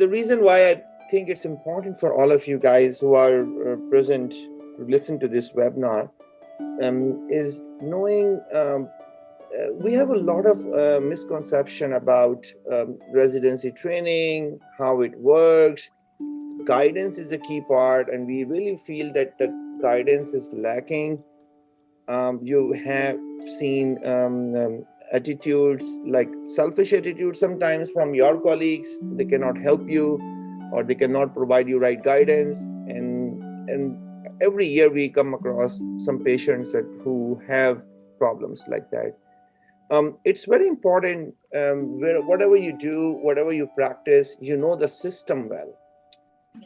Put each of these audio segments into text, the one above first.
the reason why I think it's important for all of you guys who are present to listen to this webinar is knowing we have a lot of misconception about residency training, how it works. Guidance is a key part, and we really feel that the guidance is lacking. You have seen attitudes like selfish attitudes sometimes from your colleagues. They cannot help you, or they cannot provide you right guidance. And every year we come across some patients who have problems like that. It's very important whatever you do, whatever you practice, you know the system well.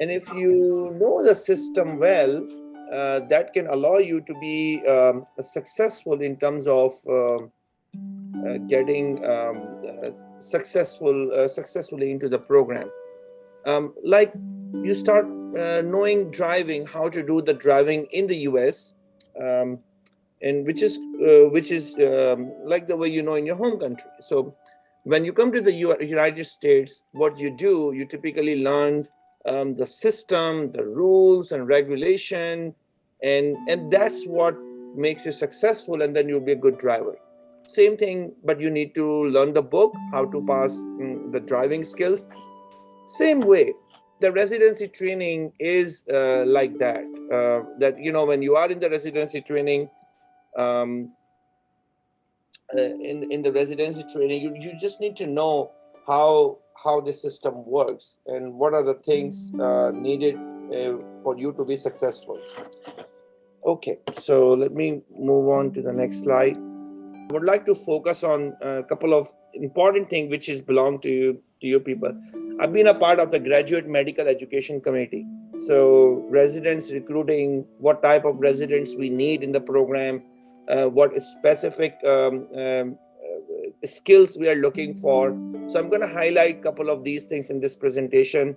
And if you know the system well, that can allow you to be successful in terms of getting successfully into the program. Like you start knowing driving, how to do the driving in the US, and which is like the way you know in your home country. So when you come to the United States, what you do, you typically learn the system, the rules and regulation, and that's what makes you successful, and then you'll be a good driver. Same thing, but you need to learn the book, how to pass the driving skills. Same way, the residency training is like that. That, you know, when you are in the residency training, in the residency training, you just need to know how the system works and what are the things needed for you to be successful. Okay, so let me move on to the next slide. I would like to focus on a couple of important things which is belong to you people. I've been a part of the graduate medical education committee. So residents recruiting, what type of residents we need in the program, what specific skills we are looking for. So I'm going to highlight a couple of these things in this presentation.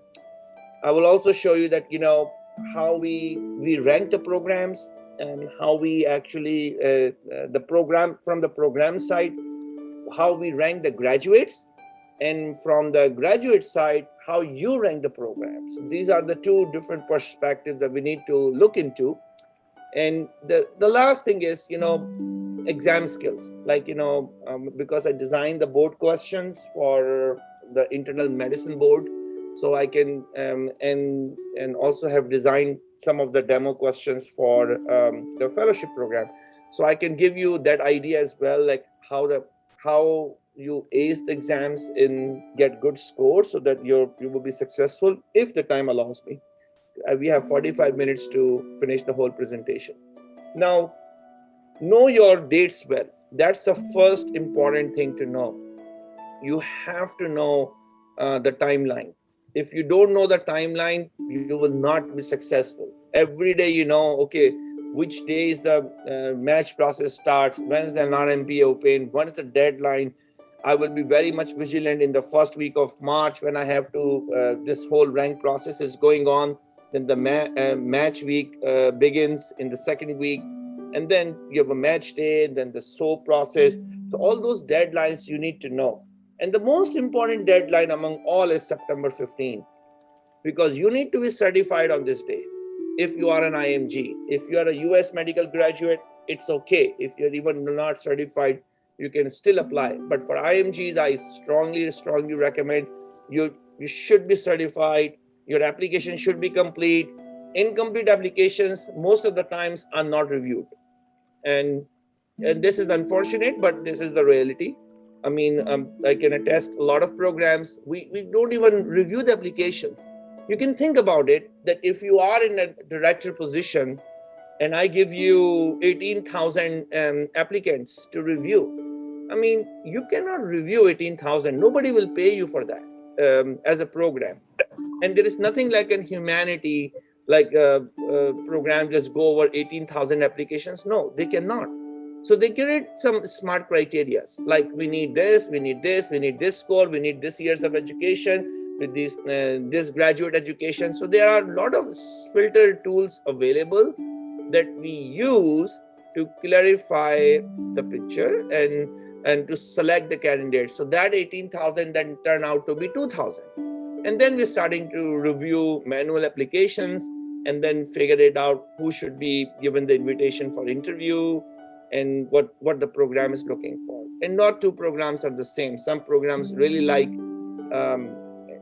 I will also show you that, you know, how we rank the programs and how we actually, the program, from the program side, how we rank the graduates, and from the graduate side, how you rank the program. So these are the two different perspectives that we need to look into. And the last thing is, you know, exam skills, like, you know, because I designed the board questions for the internal medicine board, so I can and also have designed some of the demo questions for the fellowship program, so I can give you that idea as well, like how you ace the exams and get good scores, so that you will be successful if the time allows me. We have 45 minutes to finish the whole presentation. Now, know your dates well. That's the first important thing to know. You have to know the timeline. If you don't know the timeline, you will not be successful. Every day, you know, okay, which day is the match process starts, when is the NRMP open, when is the deadline. I will be very much vigilant in the first week of March when I have to, this whole rank process is going on. Then the match week begins in the second week. And then you have a match day, then the SOAP process. So all those deadlines you need to know. And the most important deadline among all is September 15, because you need to be certified on this day. If you are an IMG, if you are a US medical graduate, it's okay. If you're even not certified, you can still apply. But for IMGs, I strongly recommend you should be certified. Your application should be complete. Incomplete applications, most of the times, are not reviewed. And this is unfortunate, but this is the reality. I mean, I can attest a lot of programs, we don't even review the applications. You can think about it, that if you are in a director position and I give you 18,000 applicants to review, I mean, you cannot review 18,000. Nobody will pay you for that as a program. And there is nothing like in humanity, like a program just go over 18,000 applications. No, they cannot. So they create some smart criteria, like we need this, we need this, we need this score, we need this years of education, with this graduate education. So there are a lot of filter tools available that we use to clarify the picture and to select the candidates. So that 18,000 then turn out to be 2,000. And then we're starting to review manual applications and then figure it out who should be given the invitation for interview and what the program is looking for. And not two programs are the same. Some programs really like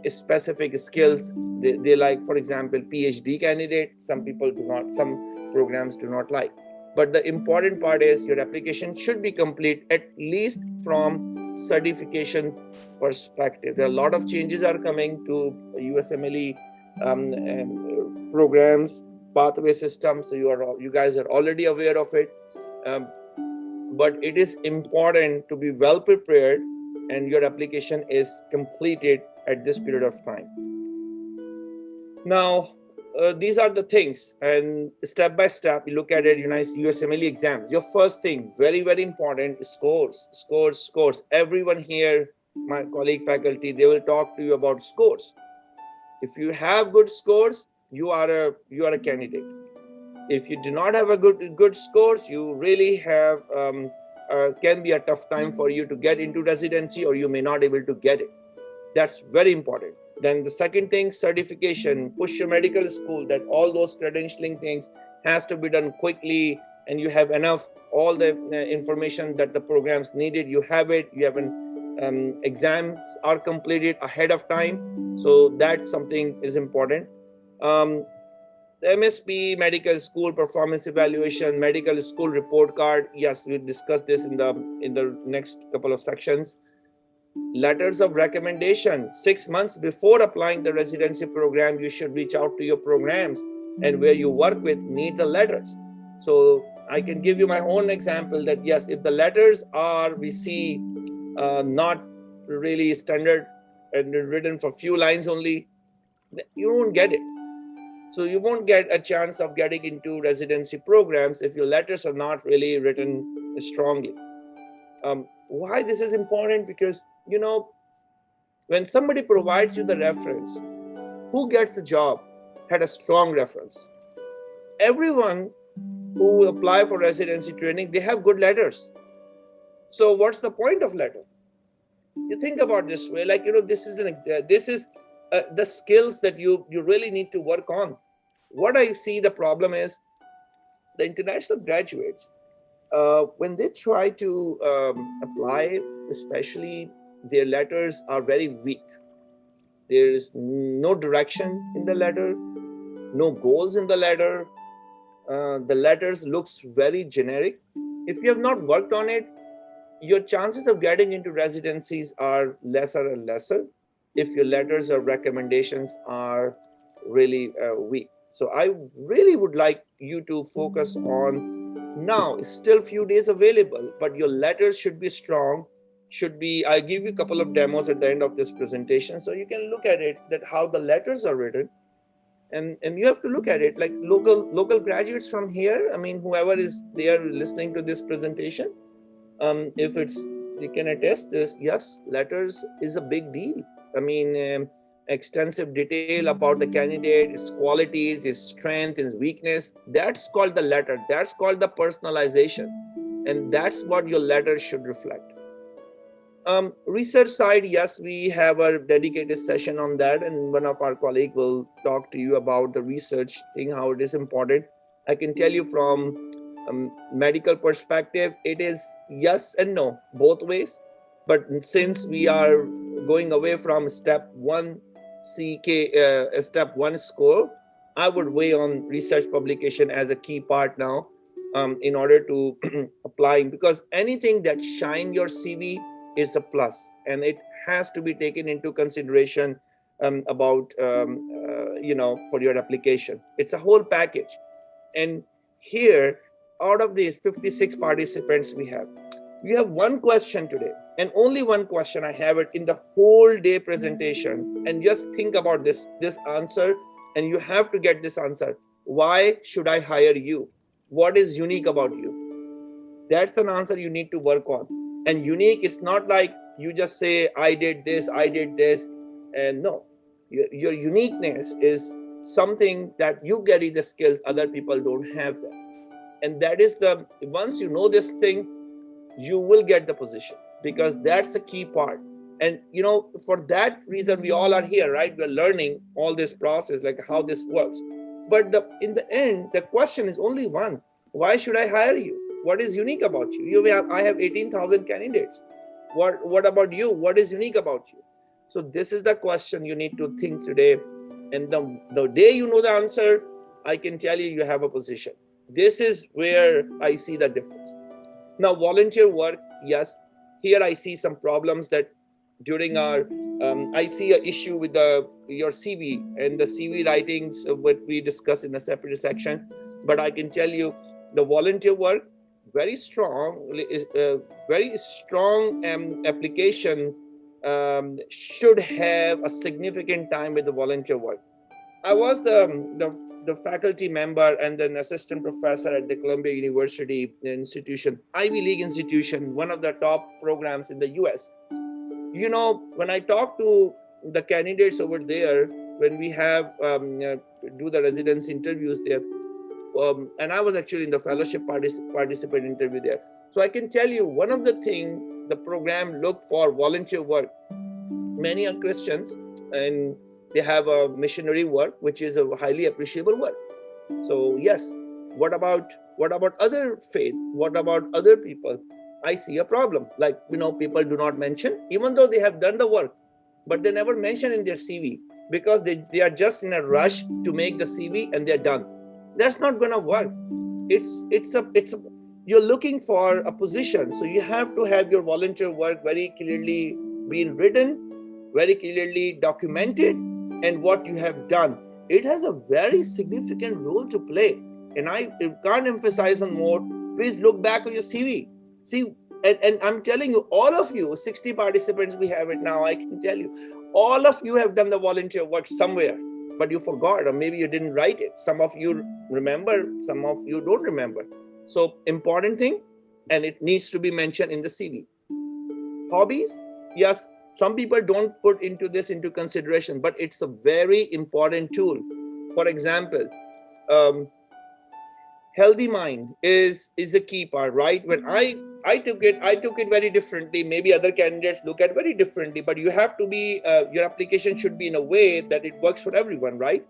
specific skills. They like, for example, PhD candidate. Some people do not, some programs do not like. But the important part is your application should be complete, at least from certification perspective. There are a lot of changes are coming to USMLE programs, pathway systems. So you guys are already aware of it. But it is important to be well prepared and your application is completed at this period of time. Now, these are the things, and step by step, you look at it, USMLE exams. Your first thing, very, very important, is scores, scores, scores. Everyone here, my colleague faculty, they will talk to you about scores. If you have good scores, you are a candidate. If you do not have a good scores, you really have can be a tough time for you to get into residency, or you may not able to get it. That's very important. Then the second thing, certification. Push your medical school that all those credentialing things has to be done quickly, and you have enough all the information that the programs needed. You have it. You have an exams are completed ahead of time, so that's something is important. The MSP, medical school performance evaluation, medical school report card. Yes, we'll discuss this in the next couple of sections. Letters of recommendation. 6 months before applying the residency program, you should reach out to your programs and where you work with need the letters. So I can give you my own example that yes, if the letters are, we see not really standard and written for few lines only, you won't get it. So you won't get a chance of getting into residency programs if your letters are not really written strongly. Why this is important? Because, when somebody provides you the reference, who gets the job had a strong reference. Everyone who apply for residency training, they have good letters. So what's the point of letter? You think about this way, like, this is the skills that you really need to work on. What I see the problem is the international graduates, when they try to apply, especially, their letters are very weak. There is no direction in the letter, no goals in the letter. The letters looks very generic. If you have not worked on it, your chances of getting into residencies are lesser and lesser if your letters or recommendations are really weak. So I really would like you to focus on, now it's still few days available, but your letters should be strong, I'll give you a couple of demos at the end of this presentation so you can look at it, that how the letters are written. And you have to look at it like local graduates from here, whoever is there listening to this presentation, if you can attest this, yes, letters is a big deal. Extensive detail about the candidate, its qualities, his strength, his weakness, that's called the letter. That's called the personalization. And that's what your letter should reflect. Research side, yes, we have a dedicated session on that, and one of our colleagues will talk to you about the research thing, how it is important. I can tell you from medical perspective, it is yes and no, both ways. But since we are going away from step 1 step 1 score, I would weigh on research publication as a key part now in order to applying, because anything that shine your CV is a plus, and it has to be taken into consideration about for your application. It's a whole package. And here, out of these 56 participants we have one question today, and only one question. I have it in the whole day presentation, and just think about this answer, and you have to get this answer. Why should I hire you? What is unique about you? That's an answer you need to work on. And unique, it's not like you just say, I did this, and no. Your uniqueness is something that you carry the skills, other people don't have that. And that is once you know this thing, you will get the position, because that's the key part. And for that reason, we all are here, right? We're learning all this process, like how this works. But in the end, the question is only one: why should I hire you? What is unique about you? I have 18,000 candidates. What about you? What is unique about you? So this is the question you need to think today. And the day you know the answer, I can tell you, you have a position. This is where I see the difference. Now, volunteer work, yes, here I see some problems that during our, I see an issue with your CV and the CV writings, what we discuss in a separate section. But I can tell you, the volunteer work, very strong application should have a significant time with the volunteer work. I was the faculty member and an assistant professor at the Columbia University institution, Ivy League institution, one of the top programs in the US. When I talk to the candidates over there, when we have do the residency interviews there, and I was actually in the fellowship participant interview there. So I can tell you, one of the things the program look for volunteer work. Many are Christians, and they have a missionary work, which is a highly appreciable work. So yes, what about other faith? What about other people? I see a problem. Like, people do not mention, even though they have done the work, but they never mention in their CV because they are just in a rush to make the CV and they're done. That's not gonna work. You're looking for a position, so you have to have your volunteer work very clearly being written, very clearly documented, and what you have done. It has a very significant role to play. And I can't emphasize on more. Please look back on your CV. See, and I'm telling you, all of you, 60 participants we have it now, I can tell you, all of you have done the volunteer work somewhere, but you forgot, or maybe you didn't write it. Some of you remember, some of you don't remember. So important thing, and it needs to be mentioned in the CV. Hobbies, yes, some people don't put into consideration, but it's a very important tool. For example, healthy mind is a key part, right? When I took it very differently. Maybe other candidates look at very differently, but you have to be your application should be in a way that it works for everyone, right?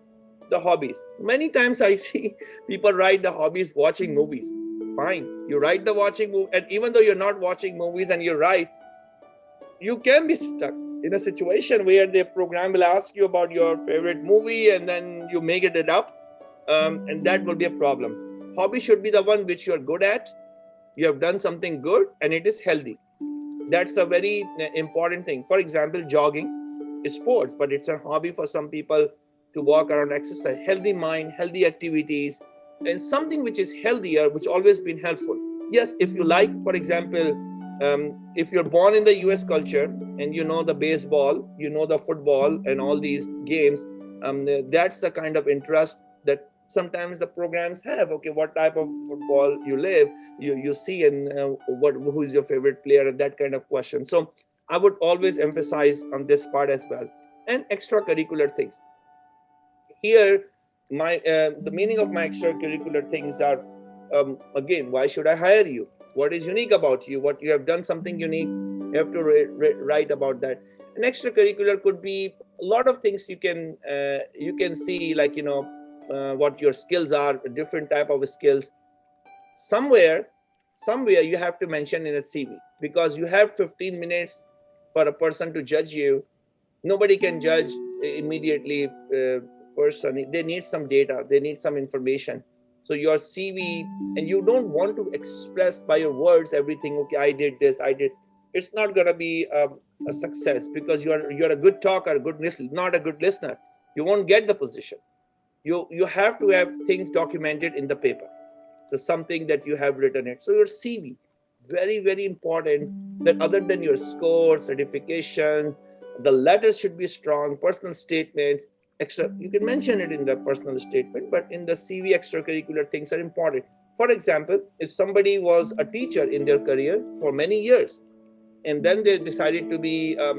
The hobbies. Many times I see people write the hobbies watching movies. Fine, you write the watching movie, and even though you're not watching movies and you write, you can be stuck in a situation where the program will ask you about your favorite movie and then you make it up, and that will be a problem. Hobby should be the one which you're good at, you have done something good, and it is healthy. That's a very important thing. For example, jogging is sports, but it's a hobby for some people to walk around, exercise. Healthy mind, healthy activities, and something which is healthier, which always been helpful. Yes, if you like, for example, if you're born in the US culture and you know the baseball, you know the football and all these games, that's the kind of interest that sometimes the programs have. Okay, what type of football you see, and who is your favorite player, and that kind of question. So I would always emphasize on this part as well. And extracurricular things. Here, the meaning of my extracurricular things are, again, why should I hire you? What is unique about you? What you have done something unique, you have to write about that. An extracurricular could be a lot of things you can see, like what your skills are, a different type of skills. Somewhere you have to mention in a CV, because you have 15 minutes for a person to judge you. Nobody can judge immediately person. They need some data, they need some information. So your CV, and you don't want to express by your words everything. Okay, I did this, I did. It's not going to be a success, because you're a good talker, a good listener, not a good listener. You won't get the position. You have to have things documented in the paper. So something that you have written it. So your CV, very, very important, that other than your score, certification, the letters should be strong, personal statements, extra. You can mention it in the personal statement, but in the CV, extracurricular things are important. For example, if somebody was a teacher in their career for many years, and then they decided to be a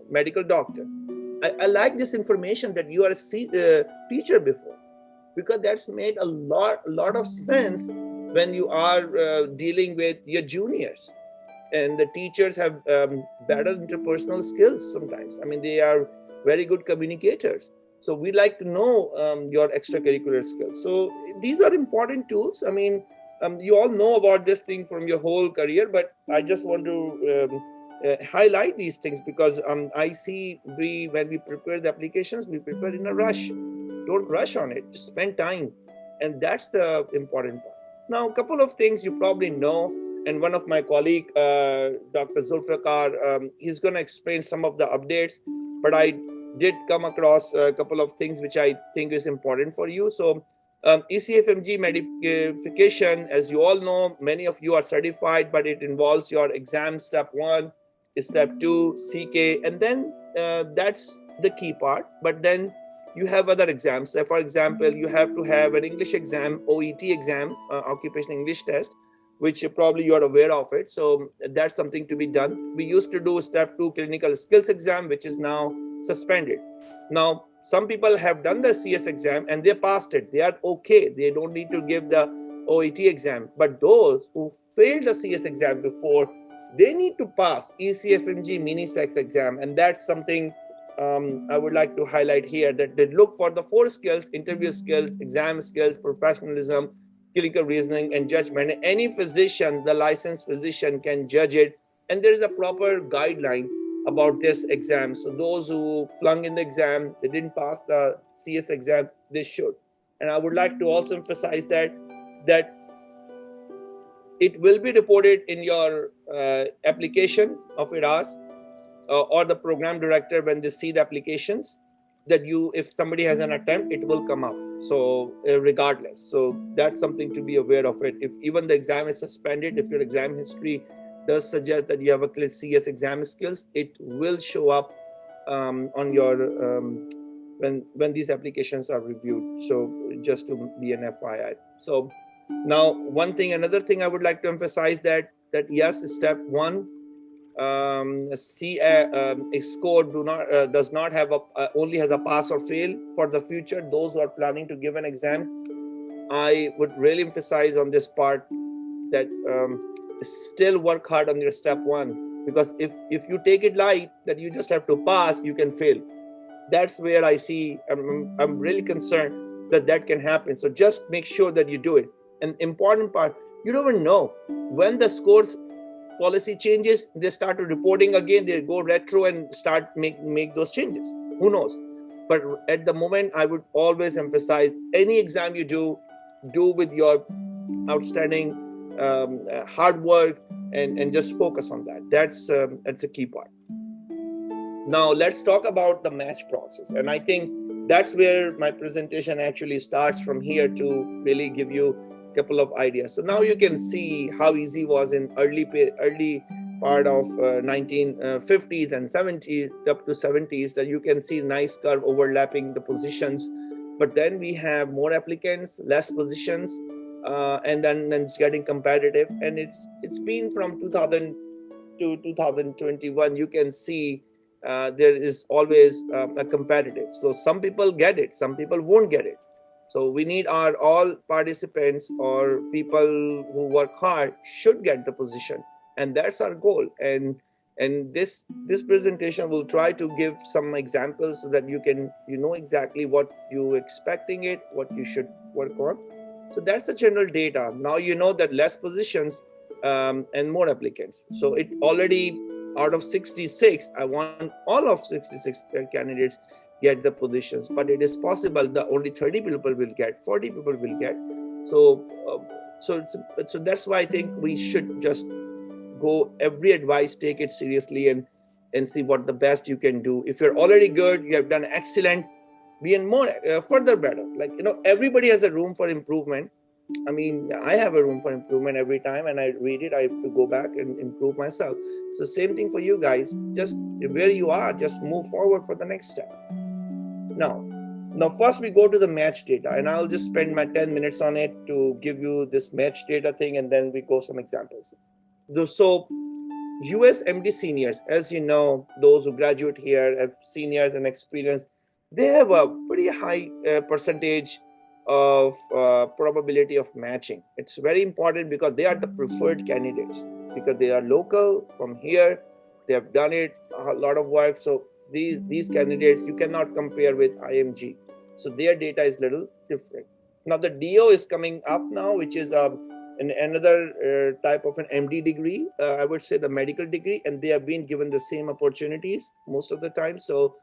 medical doctor, I like this information that you are a teacher before, because that's made a lot of sense when you are dealing with your juniors. and the teachers have better interpersonal skills sometimes. I mean, they are very good communicators. So we like to know your extracurricular skills. So these are important tools. I mean, you all know about this thing from your whole career, but I just want to highlight these things because I see when we prepare the applications, we prepare in a rush. Don't rush on it. Just spend time, and that's the important part. Now, a couple of things you probably know, and one of my colleague, Dr. Zulfikar, he's going to explain some of the updates, but I did come across a couple of things which I think is important for you. So ECFMG modification, as you all know, many of you are certified, but it involves your exam step 1, step 2, CK, and then that's the key part. But then you have other exams. So for example, you have to have an English exam, OET exam, occupational English test, which probably you're aware of it. So that's something to be done. We used to do step 2 clinical skills exam, which is now suspended. Now, some people have done the CS exam and they passed it. They are okay. They don't need to give the OET exam. But those who failed the CS exam before, they need to pass ECFMG mini sex exam. And that's something I would like to highlight here, that they look for the 4 skills: interview skills, exam skills, professionalism, clinical reasoning, and judgment. Any physician, the licensed physician, can judge it. And there is a proper guideline about this exam. So those who flung in the exam, they didn't pass the CS exam, they should. And I would like to also emphasize that it will be reported in your application of IRAS or the program director when they see the applications, that if somebody has an attempt, it will come up. So regardless, so that's something to be aware of it. If even the exam is suspended, if your exam history does suggest that you have a clear CS exam skills, it will show up on your when these applications are reviewed. So just to be an FYI. So now another thing I would like to emphasize that yes, step 1 a score does not have only has a pass or fail. For the future, those who are planning to give an exam, I would really emphasize on this part that still work hard on your step 1, because if you take it light, that you just have to pass, you can fail. That's where I see I'm really concerned that can happen. So just make sure that you do it. An important part, you don't even know when the scores policy changes, they start reporting again, they go retro and start make those changes. Who knows? But at the moment, I would always emphasize, any exam you do with your outstanding hard work and just focus on that. That's a key part. Now let's talk about the match process, and I think that's where my presentation actually starts from here to really give you a couple of ideas. So now you can see how easy it was in early part of 1950s and 70s up to 70s, that you can see nice curve overlapping the positions. But then we have more applicants, less positions, and then it's getting competitive. And it's been from 2000 to 2021. You can see there is always a competitive. So some people get it, some people won't get it. So we need all participants or people who work hard should get the position, and that's our goal. And this presentation will try to give some examples so that you know exactly what you're expecting it, what you should work on. So that's the general data. Now you know that less positions and more applicants. So it already, out of 66, I want all of 66 candidates get the positions, but it is possible that only 30 people will get, 40 people will get. So that's why I think we should just go every advice, take it seriously, and see what the best you can do. If you're already good, you have done excellent, be in more further better. Like, everybody has a room for improvement. I mean, I have a room for improvement every time, and I read it, I have to go back and improve myself. So same thing for you guys. Just where you are, just move forward for the next step. Now first we go to the match data, and I'll just spend my 10 minutes on it to give you this match data thing, and then we go some examples. So US MD seniors, as you know, those who graduate here as seniors and experience, they have a pretty high percentage of probability of matching. It's very important because they are the preferred candidates. because they are local from here. They have done it a lot of work. So these candidates you cannot compare with IMG. So their data is little different. Now the DO is coming up now, which is another type of an MD degree. I would say the medical degree, and they have been given the same opportunities most of the time. So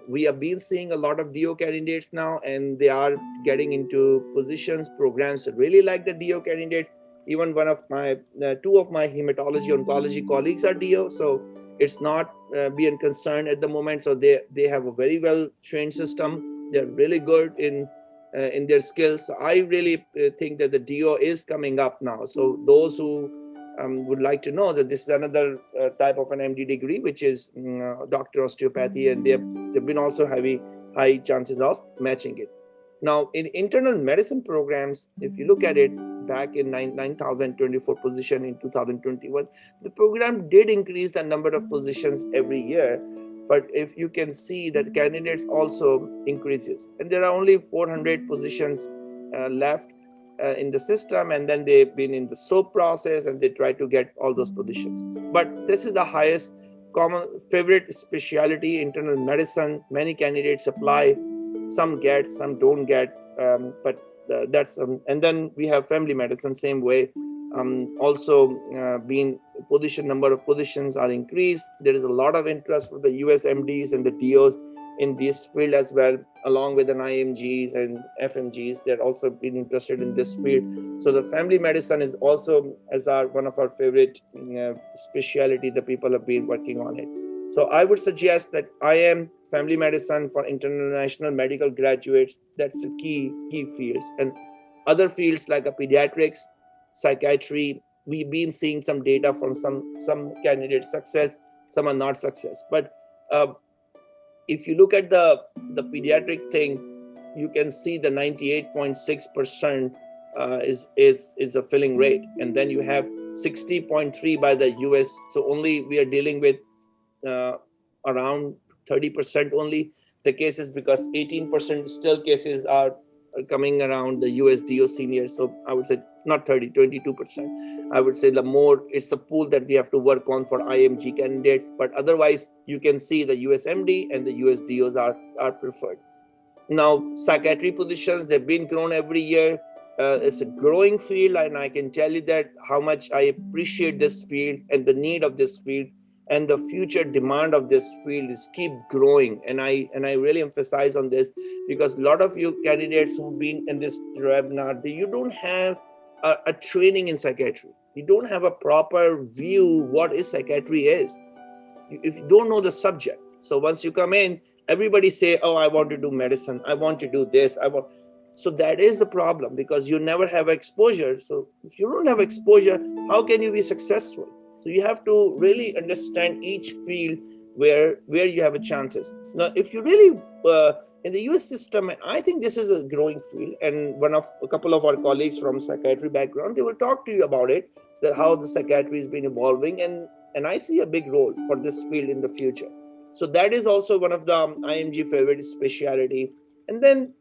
we have been seeing a lot of DO candidates now, and they are getting into positions, programs. I really like the DO candidates. Even one of my two of my hematology-oncology colleagues are DO, so it's not being concerned at the moment. So they have a very well trained system. They're really good in their skills. So I really think that the DO is coming up now. So those who would like to know that this is another type of an MD degree, which is doctor osteopathy, and they've been also having high chances of matching it. Now, in internal medicine programs, if you look at it, back in 9,024 position in 2021, the program did increase the number of positions every year. But if you can see that candidates also increases, and there are only 400 positions left in the system, and then they've been in the SOAP process and they try to get all those positions. But this is the highest common favorite specialty, internal medicine. Many candidates apply, some get, some don't get, but that's and then we have family medicine, same way. Also being number of positions are increased. There is a lot of interest for the US MDs and the DOs in this field as well, along with the IMGs and FMGs. They're also been interested in this field. So the family medicine is also one of our favorite specialty. The people have been working on it. So I would suggest that IM family medicine for international medical graduates, that's the key fields. And other fields like pediatrics, psychiatry, we've been seeing some data from some candidates success, some are not success. But if you look at the pediatric thing, you can see the 98.6% is the filling rate, and then you have 60.3 by the US. So only we are dealing with around 30% only the cases, because 18% still cases are coming around the US DO seniors. So I would say not 30, 22%. I would say the more, it's a pool that we have to work on for IMG candidates. But otherwise, you can see the US MD and the US DOs are preferred. Now, psychiatry positions, they've been grown every year. It's a growing field, and I can tell you that how much I appreciate this field and the need of this field, and the future demand of this field is keep growing. And I really emphasize on this, because a lot of you candidates who've been in this webinar, you don't have a training in psychiatry. You don't have a proper view what is psychiatry is. If you don't know the subject. So once you come in, everybody say, oh, I want to do medicine. I want to do this. So that is the problem, because you never have exposure. So if you don't have exposure, how can you be successful? So you have to really understand each field where you have a chances. Now, if you really in the US system, I think this is a growing field, and a couple of our colleagues from psychiatry background, they will talk to you about it, how the psychiatry has been evolving, and I see a big role for this field in the future. So that is also one of the IMG favorite specialty. And then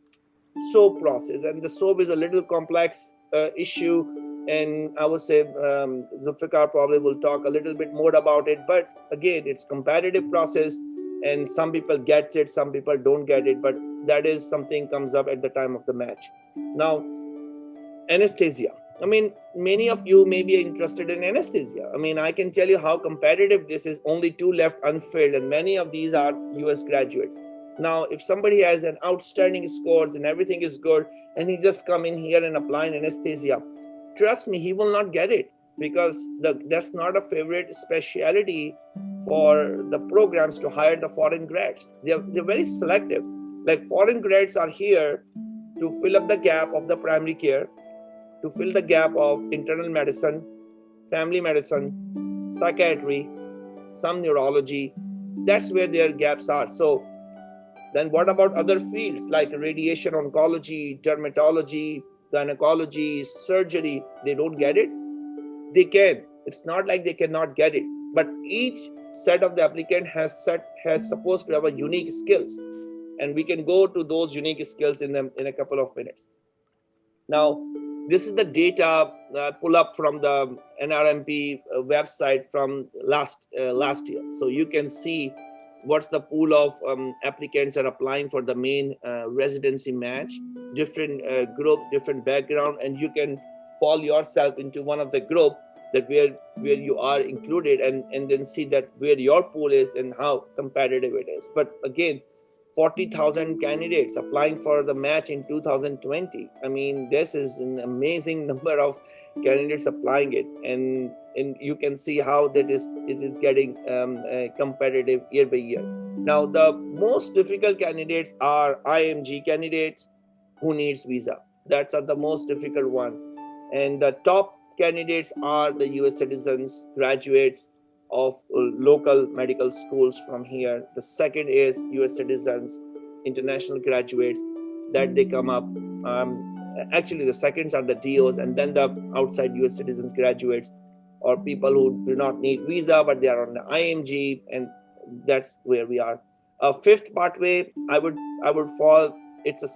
SOAP process, and the SOAP is a little complex issue, and I would say Zulfikar probably will talk a little bit more about it. But again, it's competitive process, and some people get it, some people don't get it, but that is something comes up at the time of the match. Now, anesthesia. I mean, many of you may be interested in anesthesia. I mean, I can tell you how competitive this is. Only 2 left unfilled, and many of these are US graduates. Now, if somebody has an outstanding scores and everything is good, and he just come in here and apply in anesthesia, trust me, he will not get it, because that's not a favorite specialty for the programs to hire the foreign grads. They're very selective. Like, foreign grads are here to fill up the gap of the primary care, to fill the gap of internal medicine, family medicine, psychiatry, some neurology. That's where their gaps are. So then what about other fields like radiation oncology, dermatology, gynecology, surgery? They don't get it? They can. It's not like they cannot get it. But each set of the applicant has supposed to have a unique skills. And we can go to those unique skills in a couple of minutes. Now, this is the data pull up from the NRMP website from last year. So you can see what's the pool of applicants are applying for the main residency match, different groups, different background, and you can fall yourself into one of the group that where you are included, and then see that where your pool is and how competitive it is. But again, 40,000 candidates applying for the match in 2020. I mean, this is an amazing number of candidates applying it, and you can see how it is getting competitive year by year. Now, the most difficult candidates are IMG candidates who needs visa. That's the most difficult one, and the top candidates are the US citizens, graduates of local medical schools from here. The second is US citizens, international graduates, that they come up. Actually, the seconds are the DOs, and then the outside US citizens graduates, or people who do not need visa, but they are on the IMG, and that's where we are. Fifth pathway, I would fall, it's a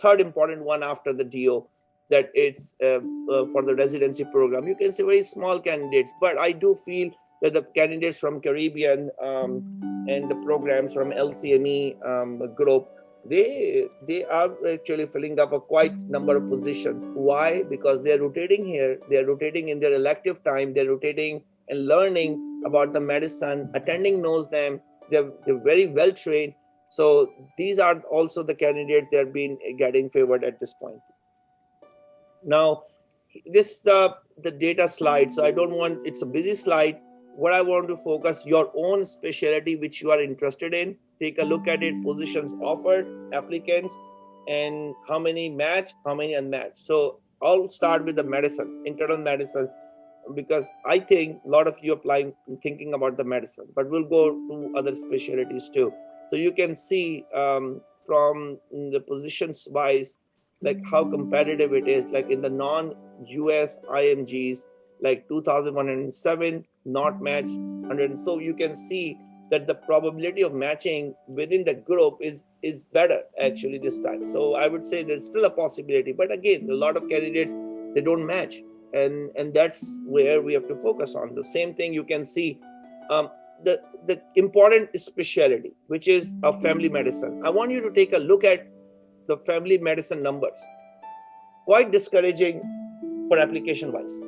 third important one after the DO, that it's for the residency program. You can see very small candidates, but I do feel that the candidates from Caribbean and the programs from LCME group, they are actually filling up a quite number of positions. Why? Because they're rotating here, they're rotating in their elective time, they're rotating and learning about the medicine, attending knows them, they're very well trained. So these are also the candidates that are being getting favored at this point. Now, this is the data slide. So I don't want, it's a busy slide. What I want to focus, your own specialty which you are interested in. Take a look at it, positions offered, applicants, and how many match, how many unmatched. So I'll start with the medicine, internal medicine, because I think a lot of you applying thinking about the medicine, but we'll go to other specialties too. So you can see from the positions wise, like how competitive it is, like in the non-US IMGs, like 2,107, not matched 100. So you can see that the probability of matching within the group is better actually this time. So I would say there's still a possibility, but again, a lot of candidates, they don't match. And that's where we have to focus on. The same thing you can see, the important specialty, which is a family medicine. I want you to take a look at the family medicine numbers. Quite discouraging for application wise.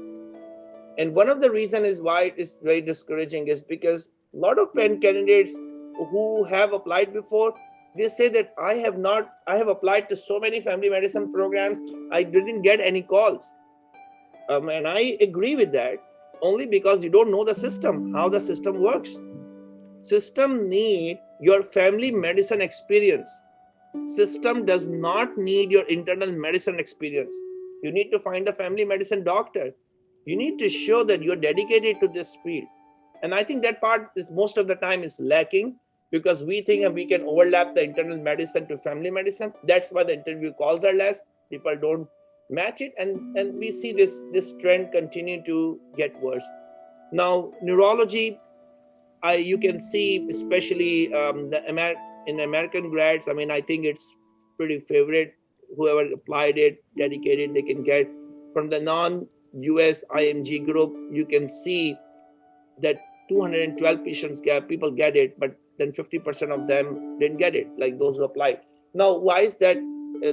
And one of the reasons is why it is very discouraging is because a lot of candidates who have applied before, they say that I have applied to so many family medicine programs, I didn't get any calls. And I agree with that, only because you don't know the system, how the system works. System need your family medicine experience. System does not need your internal medicine experience. You need to find a family medicine doctor. You need to show that you're dedicated to this field. And I think that part is most of the time is lacking, because we think we can overlap the internal medicine to family medicine. That's why the interview calls are less. People don't match it. And we see this trend continue to get worse. Now, neurology, you can see, especially in American grads, I mean, I think it's pretty favorite. Whoever applied it, dedicated, they can get. From the non-US IMG group, you can see that 212 people get it, but then 50% of them didn't get it, like those who applied. Now, why is that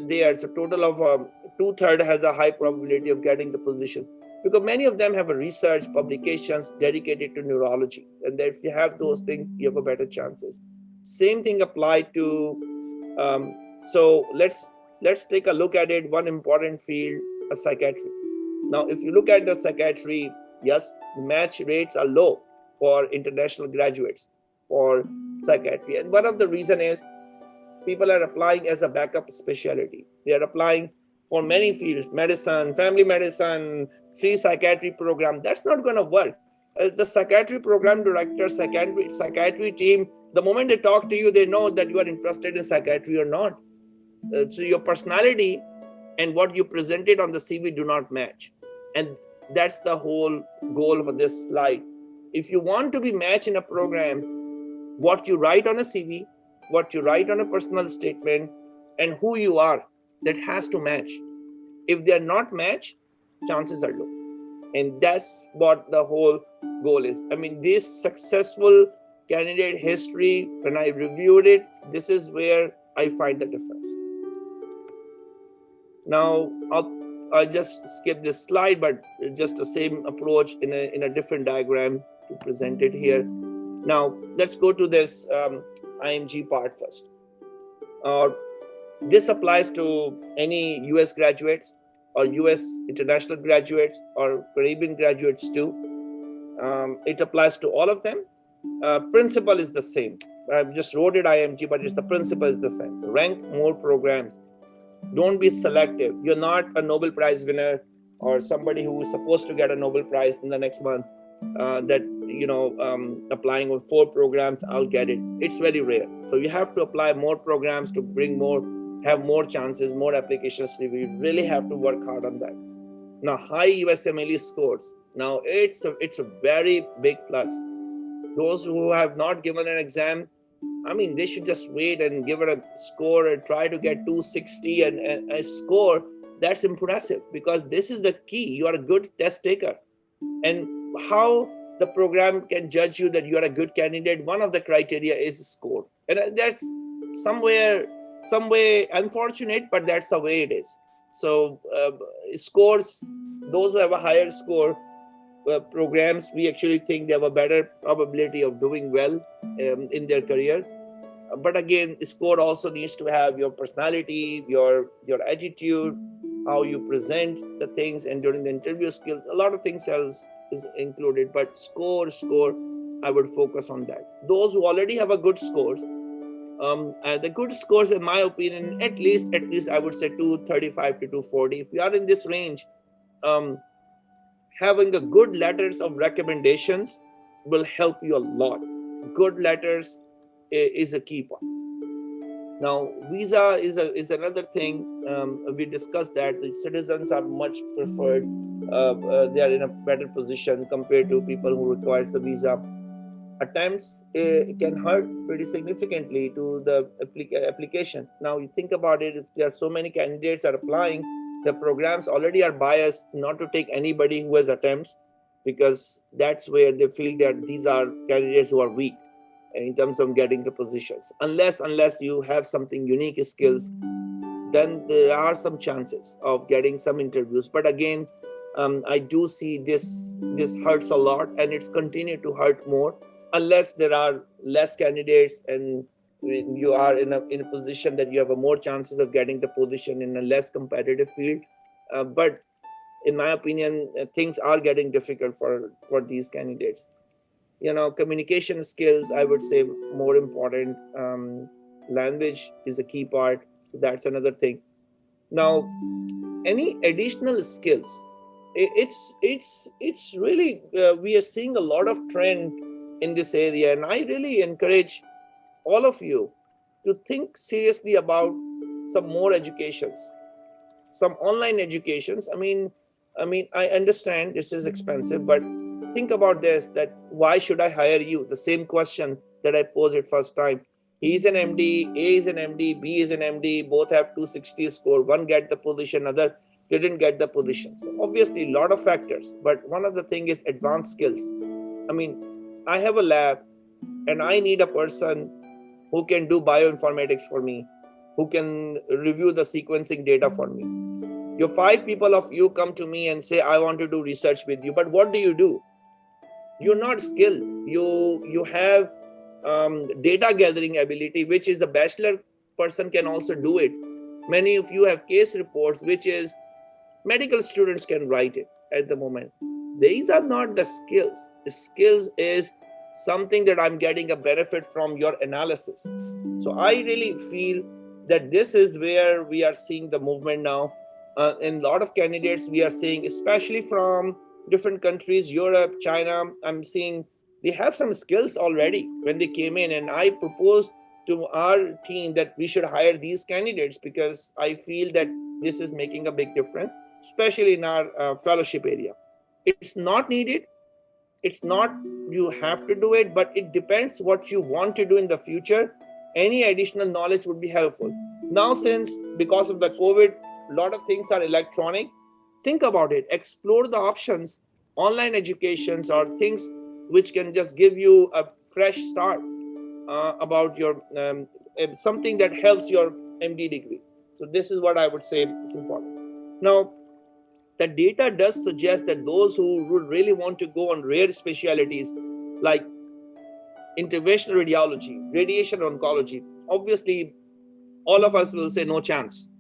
there? So total of 2/3 has a high probability of getting the position, because many of them have a research publications dedicated to neurology. And if you have those things, you have a better chances. Same thing applied to, so let's take a look at it. One important field, a psychiatry. Now, if you look at the psychiatry, yes, match rates are low for international graduates for psychiatry. And one of the reason is people are applying as a backup specialty. They are applying for many fields, medicine, family medicine, free psychiatry program. That's not going to work. The psychiatry program director, psychiatry team, the moment they talk to you, they know that you are interested in psychiatry or not. So your personality and what you presented on the CV do not match. And that's the whole goal for this slide. If you want to be matched in a program, what you write on a CV, what you write on a personal statement, and who you are, that has to match. If they are not matched, chances are low. And that's what the whole goal is. I mean, this successful candidate history, when I reviewed it, this is where I find the difference. Now, I'll just skip this slide, but just the same approach in a different diagram to present it here. Now, let's go to this IMG part first. This applies to any US graduates or US international graduates or Caribbean graduates too. It applies to all of them. Principle is the same. I've just wrote it IMG, but the principle is the same. Rank more programs. Don't be selective. You're not a Nobel Prize winner or somebody who is supposed to get a Nobel Prize in the next month applying with 4 programs, I'll get it. It's very rare. So you have to apply more programs to bring more, have more chances, more applications. You really have to work hard on that. Now, high USMLE scores. Now, it's a very big plus. Those who have not given an exam, I mean, they should just wait and give it a score and try to get 260 and a score. That's impressive because this is the key. You are a good test taker. And how the program can judge you that you are a good candidate, one of the criteria is score. And that's some way unfortunate, but that's the way it is. So scores, those who have a higher score, programs, we actually think they have a better probability of doing well in their career. But again, score also needs to have your personality, your attitude, how you present the things, and during the interview skills, a lot of things else is included. But score, I would focus on that. Those who already have a good scores, the good scores, in my opinion, at least I would say 235 to 240. If you are in this range, having a good letters of recommendations will help you a lot. Good letters is a key part. Now, visa is another thing. We discussed that the citizens are much preferred. They are in a better position compared to people who requires the visa. Attempts can hurt pretty significantly to the application. Now, you think about it, if there are so many candidates are applying, the programs already are biased not to take anybody who has attempts, because that's where they feel that these are candidates who are weak in terms of getting the positions. Unless you have something unique skills, then there are some chances of getting some interviews. But again, I do see this hurts a lot, and it's continued to hurt more unless there are less candidates and you are in a position that you have a more chances of getting the position in a less competitive field. But in my opinion, things are getting difficult for these candidates. Communication skills, I would say, more important. Language is a key part, so that's another thing. Now, any additional skills, it's really we are seeing a lot of trend in this area, and I really encourage all of you to think seriously about some more educations, some online educations. I mean, I understand this is expensive, but think about this, that why should I hire you? The same question that I posed it first time. He is an MD, A is an MD, B is an MD, both have 260 score. One get the position, other didn't get the position. So obviously, a lot of factors, but one of the thing is advanced skills. I mean, I have a lab and I need a person who can do bioinformatics for me, who can review the sequencing data for me. Your 5 people of you come to me and say, I want to do research with you, but what do? You're not skilled. You have data gathering ability, which is the bachelor person can also do it. Many of you have case reports, which is medical students can write it at the moment. These are not the skills. The skills is something that I'm getting a benefit from your analysis. So I really feel that this is where we are seeing the movement now. In a lot of candidates we are seeing, especially from different countries, Europe, China, I'm seeing they have some skills already when they came in. And I proposed to our team that we should hire these candidates because I feel that this is making a big difference, especially in our fellowship area. It's not needed. It's not you have to do it, but it depends what you want to do in the future. Any additional knowledge would be helpful. Now, since because of the COVID, a lot of things are electronic. Think about it. Explore the options, online educations or things which can just give you a fresh start about your something that helps your MD degree. So this is what I would say is important. Now, the data does suggest that those who would really want to go on rare specialties like interventional radiology, radiation oncology, obviously all of us will say no chance.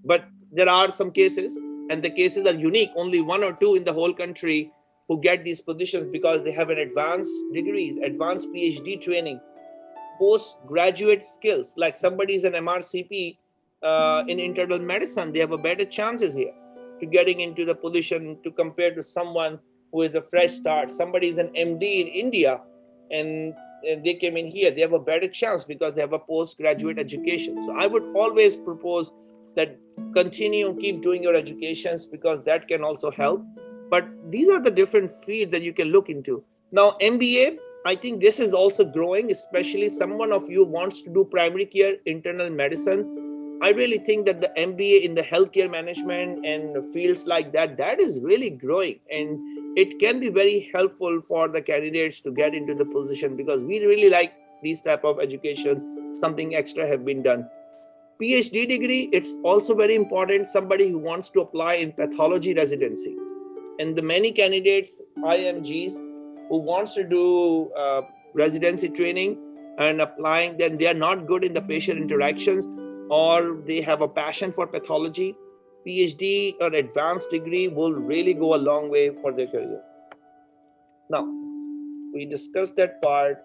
But there are some cases, and the cases are unique, only 1 or 2 in the whole country who get these positions because they have an advanced degrees, advanced PhD training, postgraduate skills, like somebody is an MRCP in internal medicine, they have a better chances here to getting into the position to compare to someone who is a fresh start. Somebody is an MD in India and they came in here, they have a better chance because they have a postgraduate education. So I would always propose that continue, keep doing your educations because that can also help. But these are the different fields that you can look into. Now, MBA, I think this is also growing, especially someone of you wants to do primary care, internal medicine. I really think that the MBA in the healthcare management and fields like that, that is really growing. And it can be very helpful for the candidates to get into the position because we really like these type of educations, something extra have been done. PhD degree, it's also very important. Somebody who wants to apply in pathology residency. And the many candidates, IMGs, who wants to do residency training and applying, then they are not good in the patient interactions or they have a passion for pathology. PhD or advanced degree will really go a long way for their career. Now, we discussed that part.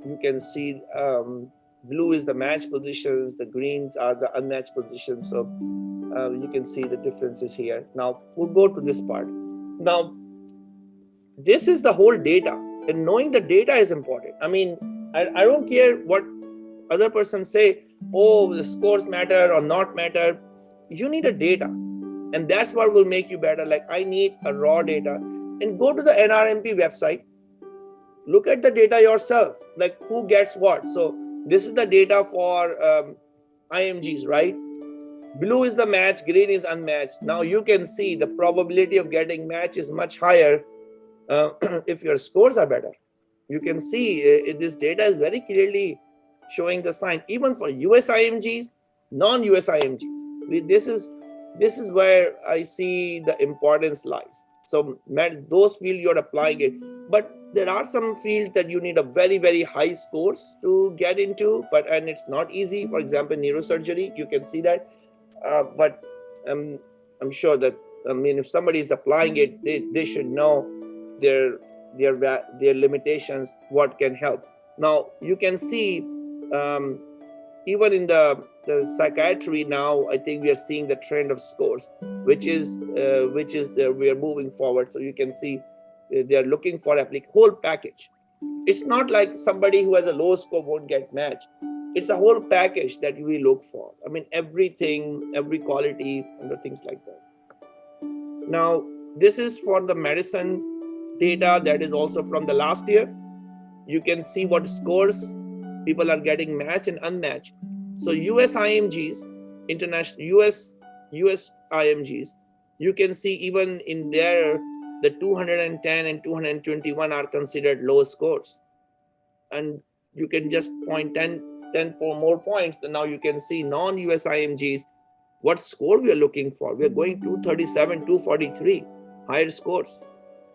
You can see blue is the matched positions, the greens are the unmatched positions. So you can see the differences here. Now, we'll go to this part. Now, this is the whole data, and knowing the data is important. I mean, I don't care what other persons say, oh, the scores matter or not matter. You need a data, and that's what will make you better. Like, I need a raw data, and go to the NRMP website, look at the data yourself, like who gets what. So this is the data for IMGs, right? Blue is the match, green is unmatched. Now you can see the probability of getting match is much higher if your scores are better. You can see this data is very clearly showing the sign, even for US IMGs, non-US IMGs. This is where I see the importance lies. So those fields you're applying it, but there are some fields that you need a very, very high scores to get into, and it's not easy. For example, neurosurgery, you can see that. But I'm sure that, I mean, if somebody is applying it, they should know their limitations, what can help. Now you can see even in the psychiatry now, I think we are seeing the trend of scores, which is we are moving forward. So you can see they are looking for whole package. It's not like somebody who has a low score won't get matched. It's a whole package that we look for. I mean, everything, every quality, and things like that. Now, this is for the medicine data that is also from the last year. You can see what scores people are getting matched and unmatched. So US IMGs, international US IMGs, you can see even in there, the 210 and 221 are considered low scores. And you can just point 10 more points, and now you can see non-US IMGs, what score we are looking for. We are going 237, 243, higher scores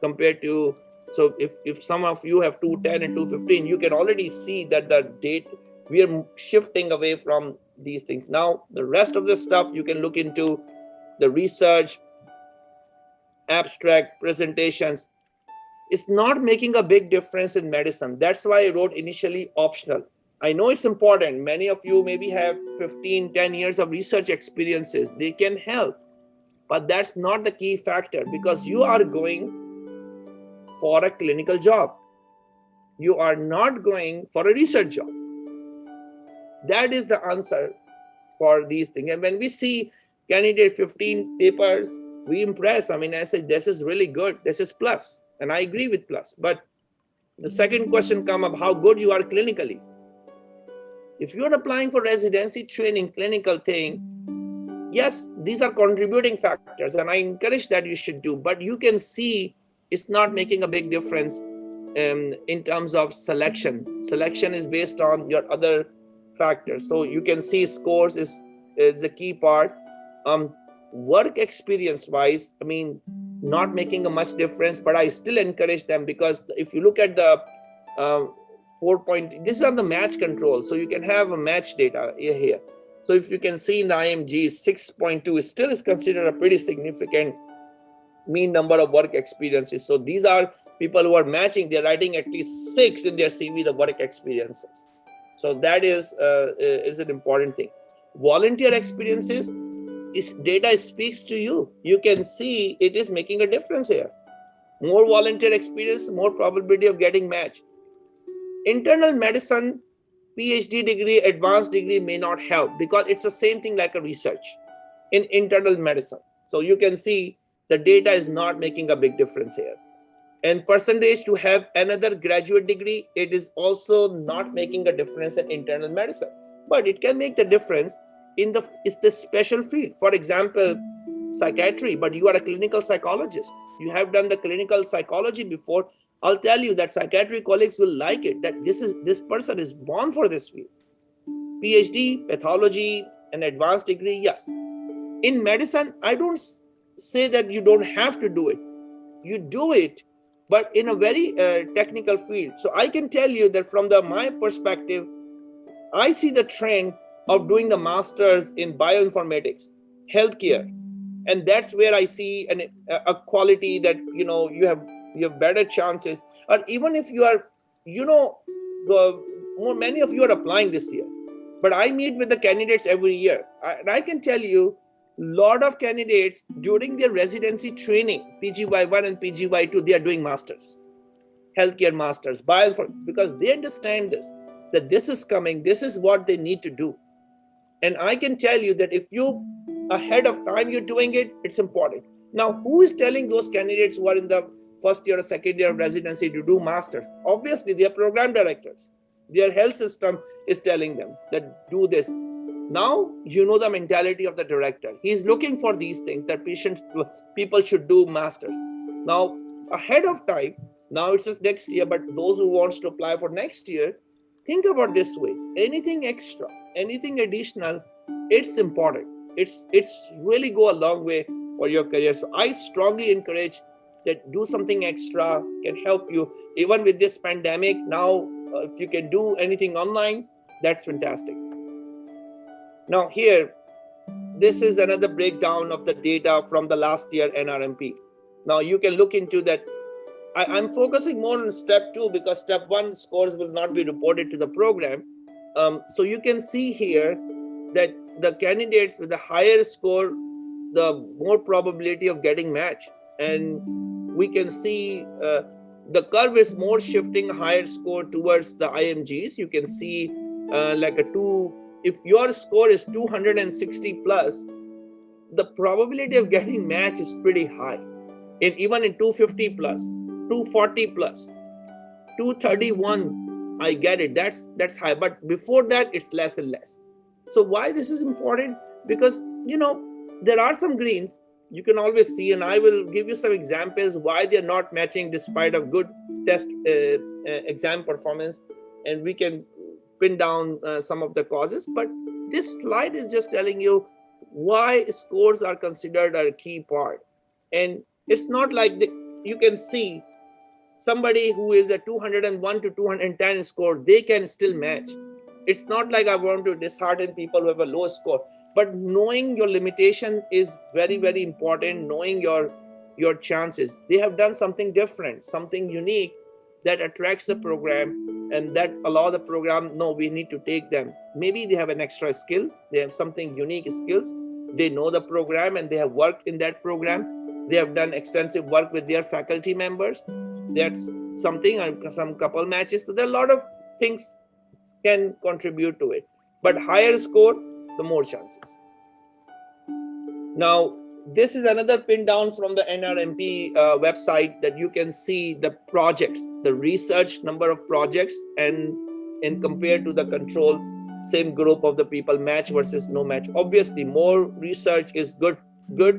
compared to, so if some of you have 210 and 215, you can already see that the date, we are shifting away from these things. Now, the rest of the stuff, you can look into the research, abstract, presentations. It's not making a big difference in medicine. That's why I wrote initially optional. I know it's important. Many of you maybe have 15, 10 years of research experiences. They can help, but that's not the key factor because you are going for a clinical job. You are not going for a research job. That is the answer for these things. And when we see candidate 15 papers, we impress. I mean, I say, this is really good. This is plus. And I agree with plus. But the second question comes up, how good you are clinically. If you're applying for residency training, clinical thing, Yes, these are contributing factors, and I encourage that you should do, but you can see it's not making a big difference in terms of selection. Selection is based on your other factors. So you can see scores is a key part. Work experience wise, I mean, not making a much difference, but I still encourage them, because if you look at the 4 point, these are the match control. So you can have a match data here. So if you can see in the IMG, 6.2 still is considered a pretty significant mean number of work experiences. So these are people who are matching, they're writing at least 6 in their CV, the work experiences. So that is an important thing. Volunteer experiences, is data speaks to you. You can see it is making a difference here. More volunteer experience, more probability of getting matched. Internal medicine, PhD degree, advanced degree may not help, because it's the same thing like a research in internal medicine. So you can see the data is not making a big difference here. And percentage to have another graduate degree, it is also not making a difference in internal medicine, but it can make the difference in the special field. For example, psychiatry, but you are a clinical psychologist. You have done the clinical psychology before. I'll tell you that psychiatry colleagues will like it, that this person is born for this field. PhD, pathology, an advanced degree, yes. In medicine, I don't say that you don't have to do it. You do it, but in a very technical field. So I can tell you that from my perspective, I see the trend of doing the masters in bioinformatics, healthcare, and that's where I see a quality that you have better chances. Or even if you are, many of you are applying this year, but I meet with the candidates every year, and I can tell you, lot of candidates during their residency training, PGY1 and PGY2, they are doing masters, healthcare masters, because they understand that this is coming, this is what they need to do. And I can tell you that if you ahead of time you're doing it, it's important. Now, who is telling those candidates who are in the first year or second year of residency to do masters? Obviously, they are program directors. Their health system is telling them that do this. Now you know the mentality of the director. He's looking for these things, that people should do masters. Now ahead of time, now it's just next year, but those who wants to apply for next year, think about this way. Anything extra, anything additional, it's important. It's really go a long way for your career. So I strongly encourage that do something extra, can help you. Even with this pandemic, now if you can do anything online, that's fantastic. Now here, this is another breakdown of the data from the last year NRMP. Now you can look into that. I'm focusing more on step 2 because step 1 scores will not be reported to the program. So you can see here that the candidates with the higher score, the more probability of getting matched. And we can see the curve is more shifting higher score towards the IMGs. You can see like a 2. If your score is 260 plus, the probability of getting match is pretty high. Even in 250 plus, 240 plus, 231, I get it. That's high. But before that, it's less and less. So why this is important? Because there are some greens you can always see, and I will give you some examples why they're not matching despite of good test exam performance, and we can pin down some of the causes. But this slide is just telling you why scores are considered a key part. And it's not like you can see somebody who is a 201 to 210 score, they can still match. It's not like I want to dishearten people who have a low score, but knowing your limitation is very, very important. Knowing your chances. They have done something different, something unique that attracts the program and that allow the program, no, we need to take them. Maybe they have an extra skill. They have something unique skills. They know the program and they have worked in that program. They have done extensive work with their faculty members. That's something, some couple matches. So there are a lot of things can contribute to it. But higher score, the more chances. Now, this is another pin down from the NRMP website that you can see the projects, the research number of projects and compared to the control. same group of the people, match versus no match. Obviously, more research is good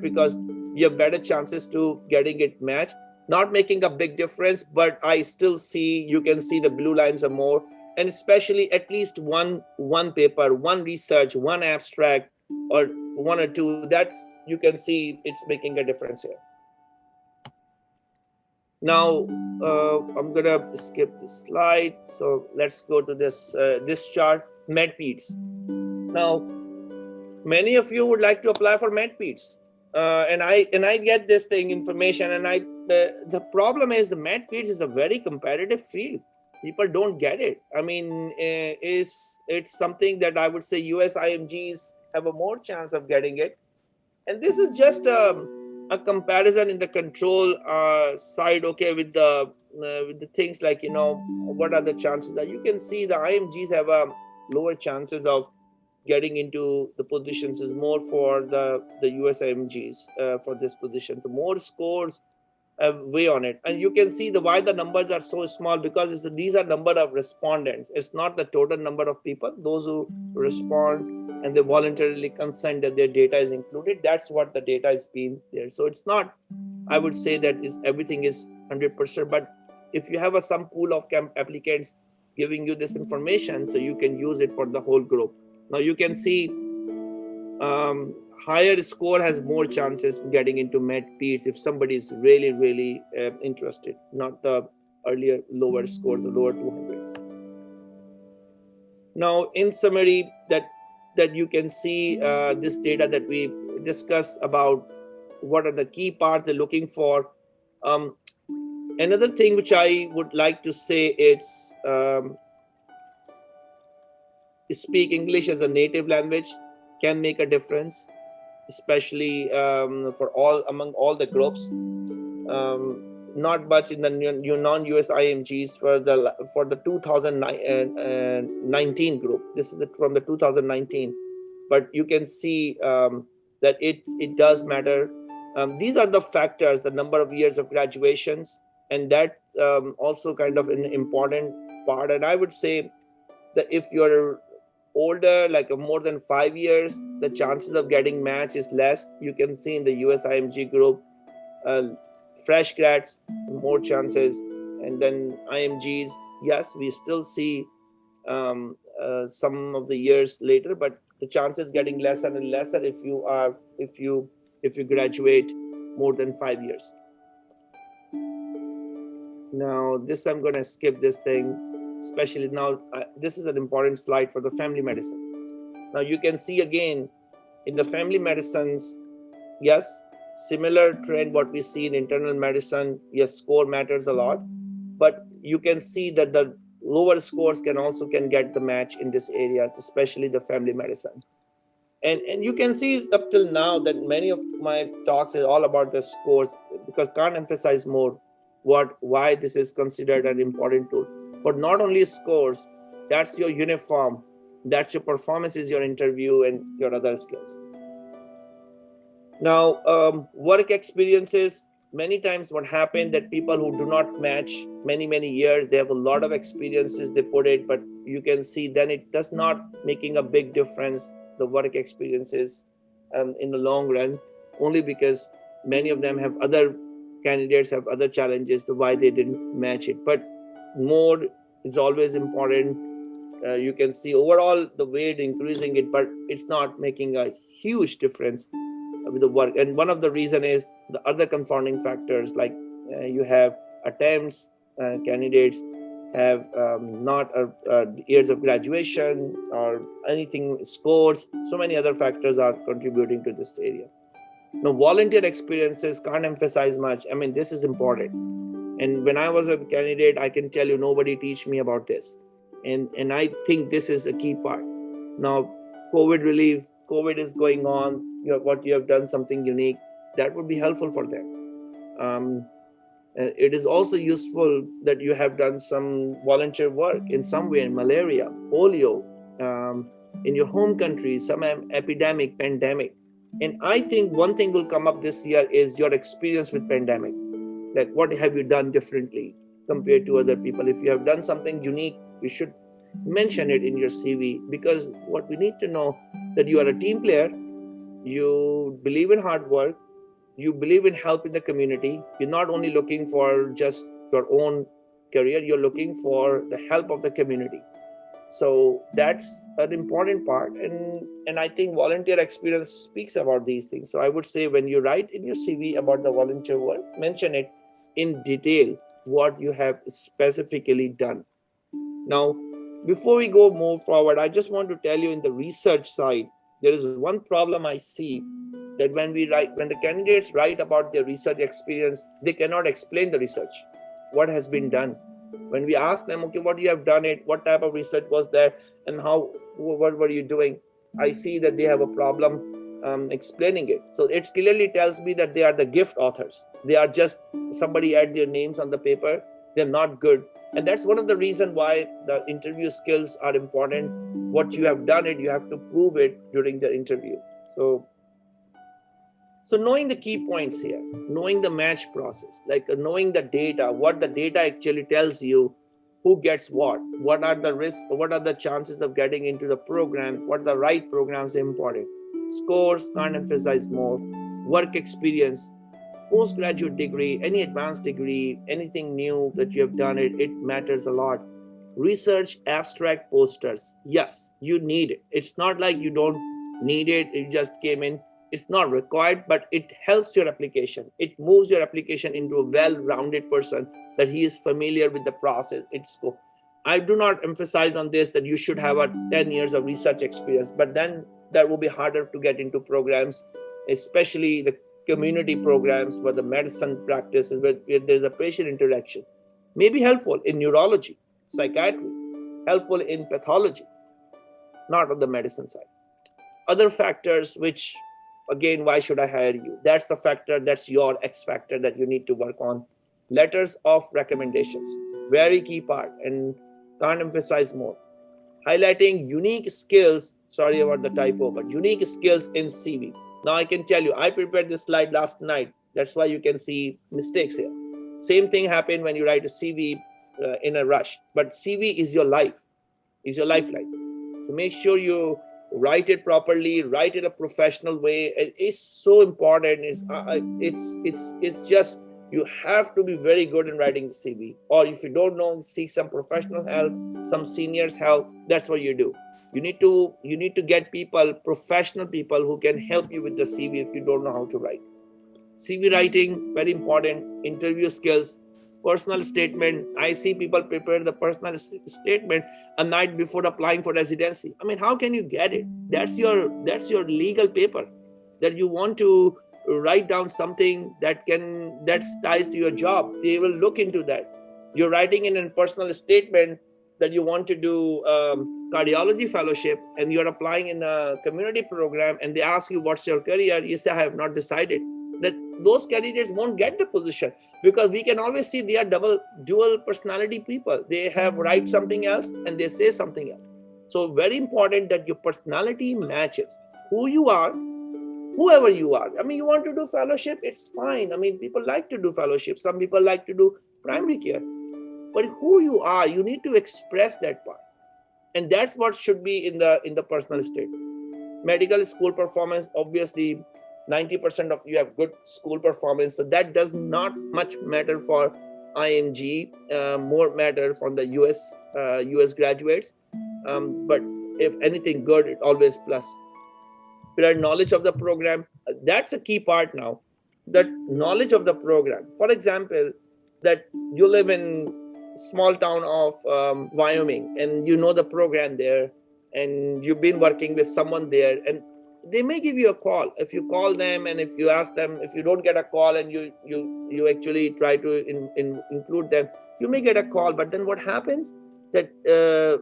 because you have better chances to getting it matched. Not making a big difference, but I still see, you can see the blue lines are more, and especially at least one paper, one research, one abstract, or one or two. That's, you can see it's making a difference here. Now I'm gonna skip this slide. So let's go to this this chart, Medpeats. Now, many of you would like to apply for Medpeats, and I get this thing information, and the problem is the Medpeats is a very competitive field. People don't get it. I mean, it's something that I would say US IMGs have a more chance of getting it, and this is just a comparison in the control side. Okay, with the things like, you know, what are the chances that you can see the IMGs have lower chances of getting into the positions, is more for the US IMGs for this position. The more scores weigh on it, and you can see why the numbers are so small, because these are number of respondents. It's not the total number of people, those who respond and they voluntarily consent that their data is included. That's what the data is being there. So it's not, I would say that everything is 100%, but if you have some pool of applicants giving you this information, so you can use it for the whole group. Now you can see higher score has more chances of getting into Medpeats if somebody is really interested, not the earlier lower scores, the lower 200s. Now, in summary, that you can see this data that we discussed about what are the key parts they're looking for. Another thing which I would like to say, it's speak English as a native language can make a difference, especially among all the groups. Not much in the non-US IMGs for the 2019 group. This is from the 2019, but you can see that it does matter. These are the factors: the number of years of graduations, and that also kind of an important part. And I would say that if you're older, like more than 5 years, the chances of getting match is less. You can see in the US IMG group, fresh grads, more chances. And then IMGs, yes, we still see some of the years later, but the chances getting lesser and lesser if you graduate more than 5 years. Now this, I'm going to skip this thing. Especially now, this is an important slide for the family medicine. Now you can see again in the family medicines, yes, similar trend what we see in internal medicine. Yes, score matters a lot, but you can see that the lower scores can get the match in this area, especially the family medicine. And you can see up till now that many of my talks is all about the scores, because can't emphasize more why this is considered an important tool. But not only scores, that's your uniform, that's your performance, is your interview and your other skills. Now, work experiences, many times what happened that people who do not match many years, they have a lot of experiences, they put it, but you can see then it does not making a big difference, the work experiences in the long run, only because many of them have other candidates have other challenges to why they didn't match it. But more is always important. You can see overall the weight increasing it, but it's not making a huge difference with the work. And one of the reason is the other confounding factors, like you have attempts, candidates have not years of graduation or anything, scores. So many other factors are contributing to this area. Now, volunteer experiences can't emphasize much. I mean, this is important. And when I was a candidate, I can tell you nobody teach me about this. And I think this is a key part. Now, COVID relief, COVID is going on. What you have done something unique, that would be helpful for them. It is also useful that you have done some volunteer work in some way in malaria, polio, in your home country, some epidemic, pandemic. And I think one thing will come up this year is your experience with pandemic. Like, what have you done differently compared to other people? If you have done something unique, you should mention it in your CV, because what we need to know that you are a team player, you believe in hard work, you believe in helping the community. You're not only looking for just your own career, you're looking for the help of the community. So that's an important part, and I think volunteer experience speaks about these things. So I would say when you write in your CV about the volunteer work, mention it in detail what you have specifically done. Now, before we move forward, I just want to tell you in the research side, there is one problem I see, that when the candidates write about their research experience, they cannot explain the research, what has been done. When we ask them, okay, what you have done it, what type of research was there, and what were you doing, I see that they have a problem explaining it. So it clearly tells me that they are the gift authors. They are just somebody add their names on the paper. They're not good. And that's one of the reasons why the interview skills are important. What you have done it, you have to prove it during the interview. So knowing the key points here, knowing the match process, like knowing the data, what the data actually tells you, who gets what are the risks, what are the chances of getting into the program, what are the right programs important. Scores, can't emphasize more. Work experience, postgraduate degree, any advanced degree, anything new that you have done it matters a lot. Research, abstract, posters, yes, you need it. It's not like you don't need it, it just came in. It's not required, but it helps your application. It moves your application into a well-rounded person, that he is familiar with the process. I do not emphasize on this that you should have a 10 years of research experience, but then that will be harder to get into programs, especially the community programs where the medicine practices, where there's a patient interaction. May be helpful in neurology, psychiatry, helpful in pathology, not on the medicine side. Other factors which, again, why should I hire you? That's the factor, that's your X factor that you need to work on. Letters of recommendations, very key part, and can't emphasize more. Highlighting unique skills, sorry about the typo, but unique skills in CV. Now I can tell you, I prepared this slide last night. That's why you can see mistakes here. Same thing happened when you write a CV in a rush, but CV is your life, is your lifeline. So make sure you write it properly, write it a professional way. It's so important. It's just, you have to be very good in writing the CV. Or if you don't know, seek some professional help, some seniors help. That's what you do. You need to get people, professional people, who can help you with the CV if you don't know how to write. CV writing, very important. Interview skills, personal statement. I see people prepare the personal statement a night before applying for residency. I mean, how can you get it? That's your legal paper, that you want to write down something that's ties to your job. They will look into that. You're writing in a personal statement that you want to do cardiology fellowship, and you're applying in a community program, and they ask you what's your career. You say, I have not decided. That those candidates won't get the position, because we can always see they are dual personality people. They have write something else and they say something else. So very important that your personality matches who you are, whoever you are. I mean, you want to do fellowship, it's fine. I mean, people like to do fellowship. Some people like to do primary care. But who you are, you need to express that part. And that's what should be in the personal statement. Medical school performance, obviously 90% of you have good school performance, so that does not much matter for IMG, more matter from the US graduates, but if anything good, it always plus. Prior knowledge of the program, that's a key part now, that knowledge of the program. For example, that you live in small town of Wyoming, and you know the program there, and you've been working with someone there, and they may give you a call. If you call them and if you ask them, if you don't get a call and you actually try to include them, you may get a call. But then what happens, that the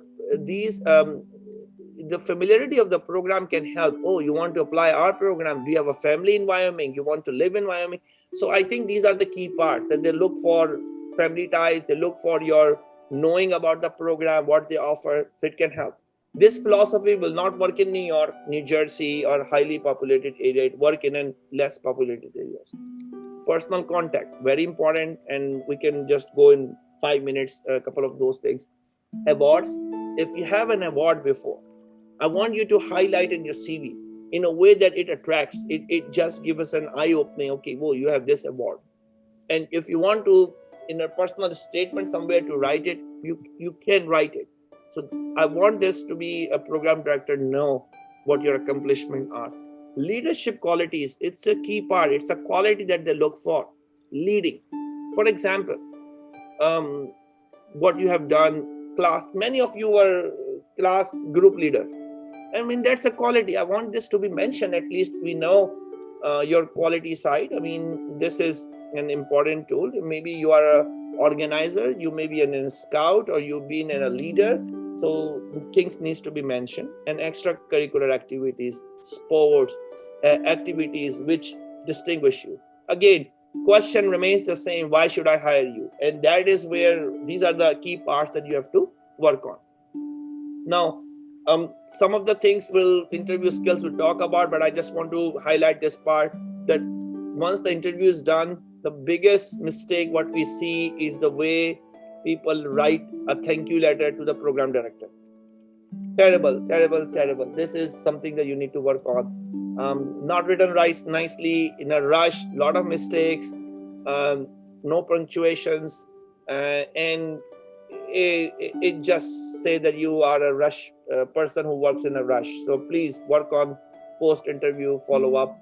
familiarity of the program can help. Oh, you want to apply our program? Do you have a family in Wyoming? You want to live in Wyoming? So I think these are the key parts, that they look for family ties, they look for your knowing about the program, what they offer, so it can help. This philosophy will not work in New York, New Jersey, or highly populated area. It work in less populated areas. Personal contact, very important, and we can just go in 5 minutes, a couple of those things. Awards, if you have an award before, I want you to highlight in your CV in a way that it attracts. It just gives us an eye-opening. Okay, whoa, you have this award. And if you want to, in a personal statement somewhere to write it, you can write it. So I want this to be a program director know what your accomplishments are. Leadership qualities, it's a key part. It's a quality that they look for. Leading. For example, what you have done, class, many of you were class group leader. I mean, that's a quality. I want this to be mentioned. At least we know your quality side. I mean, this is an important tool. Maybe you are an organizer, you may be a scout, or you've been a leader. So things needs to be mentioned. And extracurricular activities, sports, activities which distinguish you. Again, question remains the same. Why should I hire you? And that is where these are the key parts that you have to work on. Now, some of the things interview skills will talk about, but I just want to highlight this part that once the interview is done, the biggest mistake what we see is the way people write a thank you letter to the program director. Terrible, terrible, terrible. This is something that you need to work on. Not written right nicely, in a rush, lot of mistakes, no punctuations, and it just say that you are a rush person who works in a rush. So please work on post-interview follow-up.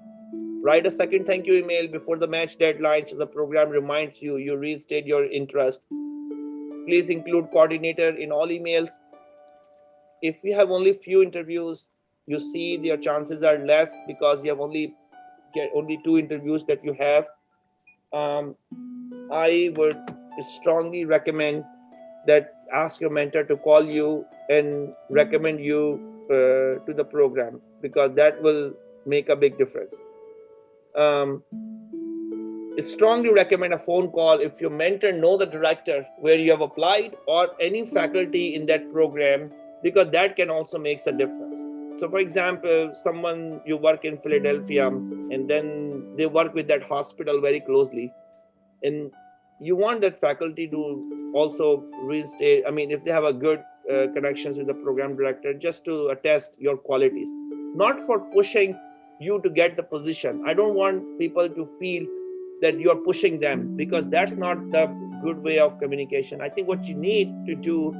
Write a second thank you email before the match deadline so the program reminds you, you restate your interest. Please include coordinator in all emails. If you have only few interviews, you see your chances are less because you have only 2 interviews that you have. I would strongly recommend that ask your mentor to call you and recommend you to the program, because that will make a big difference. I strongly recommend a phone call if your mentor know the director where you have applied or any faculty in that program, because that can also make a difference. So for example, someone you work in Philadelphia and then they work with that hospital very closely, and you want that faculty to also restate, I mean, if they have a good connections with the program director, just to attest your qualities, not for pushing you to get the position. I don't want people to feel that you are pushing them, because that's not the good way of communication. I think what you need to do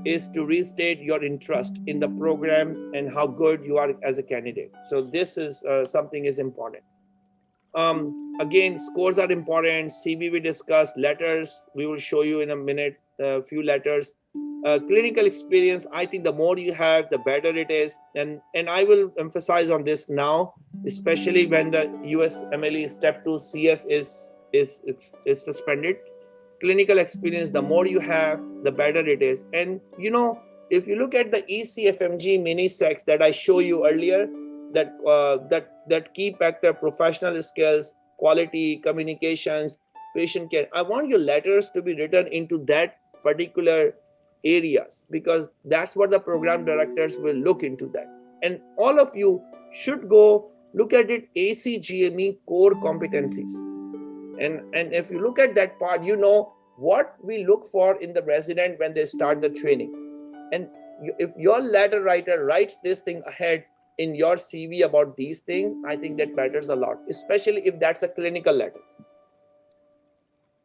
is to restate your interest in the program and how good you are as a candidate. So this is something is important. Again, scores are important. CV we discussed, letters we will show you in a minute, a few letters. Clinical experience, I think the more you have, the better it is. And I will emphasize on this now, especially when the US MLE Step 2 CS is suspended. Clinical experience, the more you have, the better it is. And you know, if you look at the ECFMG mini secs that I showed you earlier, that key factor, professional skills, quality, communications, patient care, I want your letters to be written into that particular areas, because that's what the program directors will look into that. And all of you should go look at it, ACGME core competencies. And if you look at that part, you know what we look for in the resident when they start the training. And if your letter writer writes this thing ahead in your CV about these things, I think that matters a lot, especially if that's a clinical letter.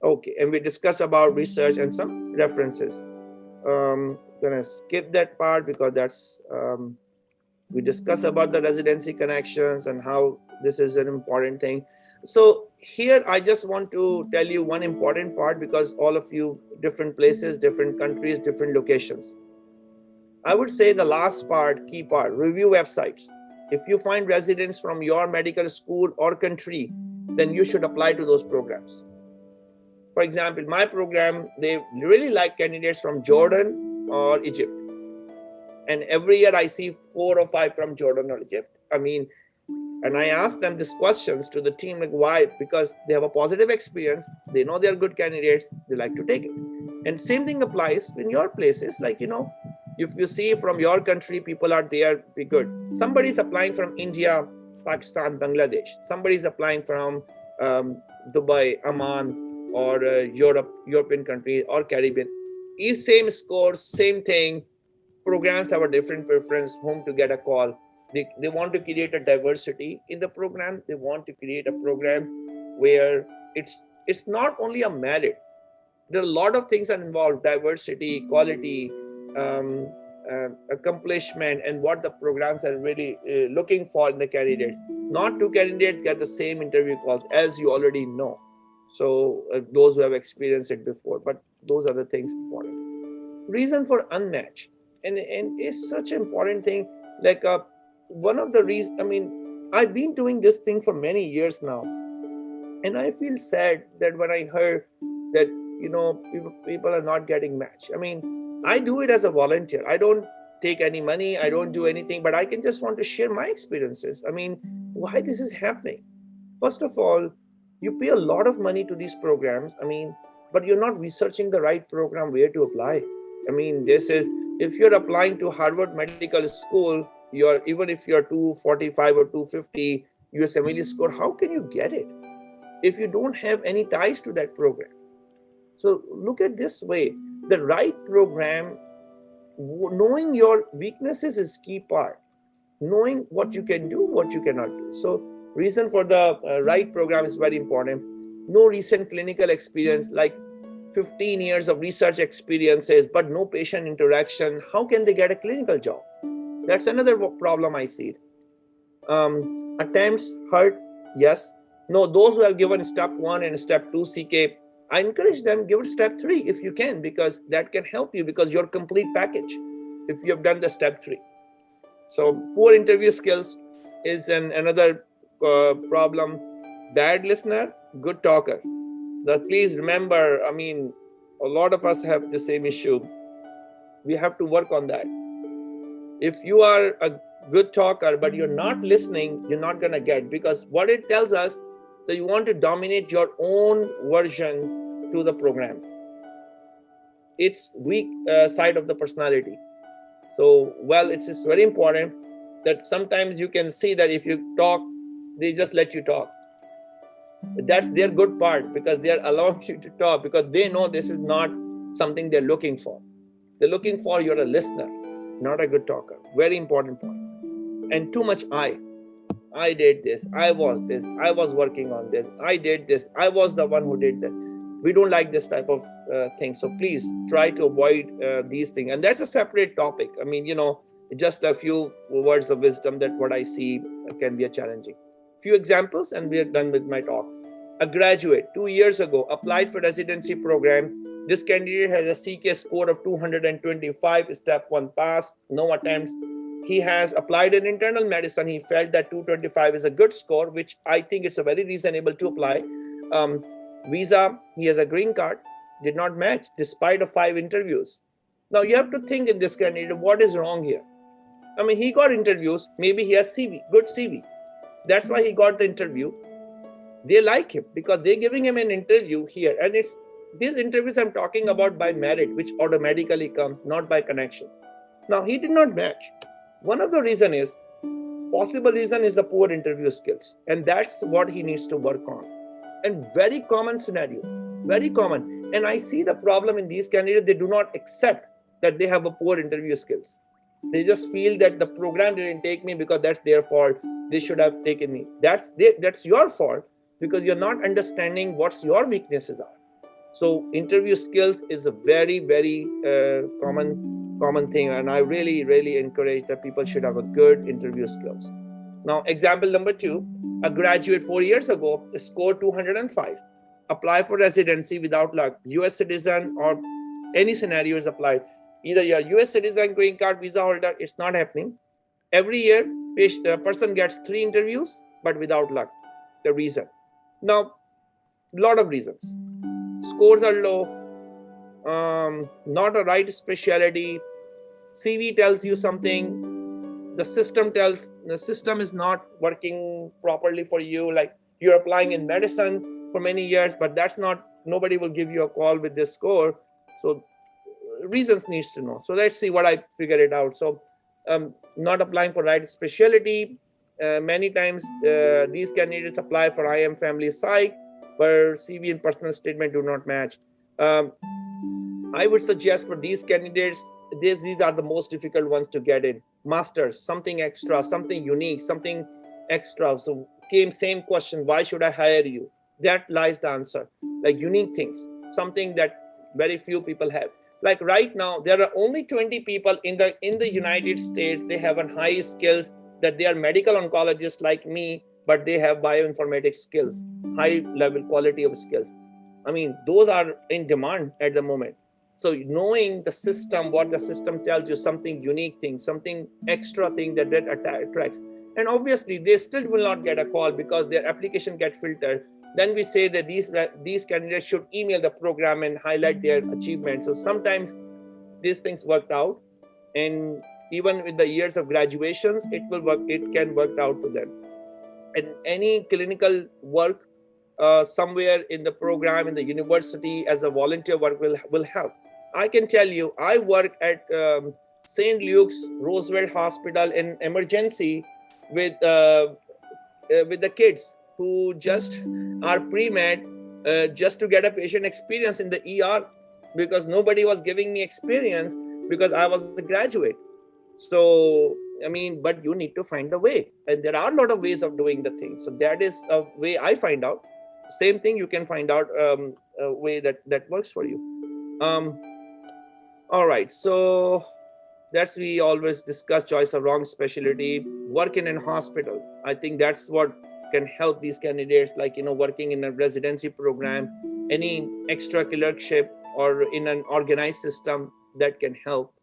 Okay, and we discussed about research and some references. Gonna skip that part because that's we discussed about the residency connections and how this is an important thing. So here I just want to tell you one important part, because all of you, different places, different countries, different locations. I would say the last part, key part, review websites. If you find residents from your medical school or country, then you should apply to those programs. For example, my program, they really like candidates from Jordan or Egypt. And every year I see 4 or 5 from Jordan or Egypt. I mean, and I ask them these questions to the team, like why? Because they have a positive experience. They know they're good candidates. They like to take it. And same thing applies in your places. Like, you know, if you see from your country, people are there, be good. Somebody's applying from India, Pakistan, Bangladesh. Somebody's applying from Dubai, Amman, or European country or Caribbean. Same scores, same thing. programs have a different preference whom to get a call. They want to create a diversity in the program. They want to create a program where it's not only a merit. There are a lot of things that involve diversity, quality, accomplishment, and what the programs are really looking for in the candidates. Not two candidates get the same interview calls, as you already know. So those who have experienced it before, but those are the things important. Reason for unmatch, and it's such an important thing. Like one of the reasons, I mean, I've been doing this thing for many years now, and I feel sad that when I heard that, you know, people are not getting matched. I mean, I do it as a volunteer. I don't take any money. I don't do anything, but I can just want to share my experiences. I mean, why this is happening? First of all, you pay a lot of money to these programs. I mean, but you're not researching the right program where to apply. I mean, this is, if you're applying to Harvard Medical School, even if you're 245 or 250 USMLE score, how can you get it if you don't have any ties to that program? So look at this way, the right program, knowing your weaknesses is key part, knowing what you can do, what you cannot do. So reason for the right program is very important. No recent clinical experience, like 15 years of research experiences, but no patient interaction. How can they get a clinical job? That's another problem I see. Attempts hurt, yes. No, those who have given step 1 and step 2 CK, I encourage them, give it step 3 if you can, because that can help you, because you're complete package if you have done the step 3. So poor interview skills is another problem. Bad listener, good talker. But please remember, I mean, a lot of us have the same issue. We have to work on that. If you are a good talker, but you're not listening, you're not going to get, because what it tells us that you want to dominate your own version to the program. It's weak side of the personality. So, well, it's just very important that sometimes you can see that if you talk, they just let you talk. That's their good part, because they're allowing you to talk, because they know this is not something they're looking for. They're looking for you're a listener, not a good talker. Very important point. And too much I did this, I was working on this, I did this, I was the one who did that. We don't like this type of thing. So please try to avoid these things. And that's a separate topic. I mean, you know, just a few words of wisdom that what I see can be a challenging. Few examples and we are done with my talk. A graduate 2 years ago applied for residency program. This candidate has a CK score of 225, step 1 pass, no attempts. He has applied in internal medicine. He felt that 225 is a good score, which I think it's a very reasonable to apply. Visa, he has a green card, did not match despite of 5 interviews. Now you have to think in this candidate, what is wrong here? I mean, he got interviews, maybe he has CV, good CV. That's why he got the interview. They like him because they're giving him an interview here. And it's these interviews I'm talking about by merit, which automatically comes, not by connections. Now he did not match. One of the possible reason is the poor interview skills. And that's what he needs to work on. And very common scenario, very common. And I see the problem in these candidates, they do not accept that they have a poor interview skills. They just feel that the program didn't take me because that's their fault. They should have taken me. That's your fault because you're not understanding what your weaknesses are. So interview skills is a very, very common thing. And I really, really encourage that people should have a good interview skills. Now, example number 2, a graduate 4 years ago scored 205, apply for residency without luck, US citizen or any scenario is applied. Either you're US citizen, green card, visa holder, it's not happening. Every year, a person gets 3 interviews, but without luck. The reason. Now, a lot of reasons. Scores are low, not a right specialty, CV tells you something, the system is not working properly for you, like you're applying in medicine for many years, but nobody will give you a call with this score. So reasons needs to know. So let's see what I figured it out. So not applying for right specialty. Many times these candidates apply for IM family psych, where CV and personal statement do not match. I would suggest for these candidates, these are the most difficult ones to get in. Masters, something extra, something unique, something extra. So came same question, why should I hire you? That lies the answer. Like unique things, something that very few people have. Like right now, there are only 20 people in the United States. They have a high skills that they are medical oncologists like me, but they have bioinformatics skills, high level quality of skills. I mean, those are in demand at the moment. So knowing the system, what the system tells you, something unique thing, something extra thing that attracts. And obviously, they still will not get a call because their application gets filtered. Then we say that these candidates should email the program and highlight their achievements. So sometimes these things worked out, and even with the years of graduations, it can work out to them. And any clinical work somewhere in the program in the university as a volunteer work will help. I can tell you, I work at St. Luke's Roosevelt Hospital in emergency with the kids who just are pre-med just to get a patient experience in the ER, because nobody was giving me experience because I was a graduate. So, I mean, but you need to find a way. And there are a lot of ways of doing the thing. So that is a way I find out. Same thing, you can find out a way that works for you. All right, so we always discuss choice of wrong specialty, working in hospital. I think that's what can help these candidates, like, working in a residency program, any extra clerkship or in an organized system that can help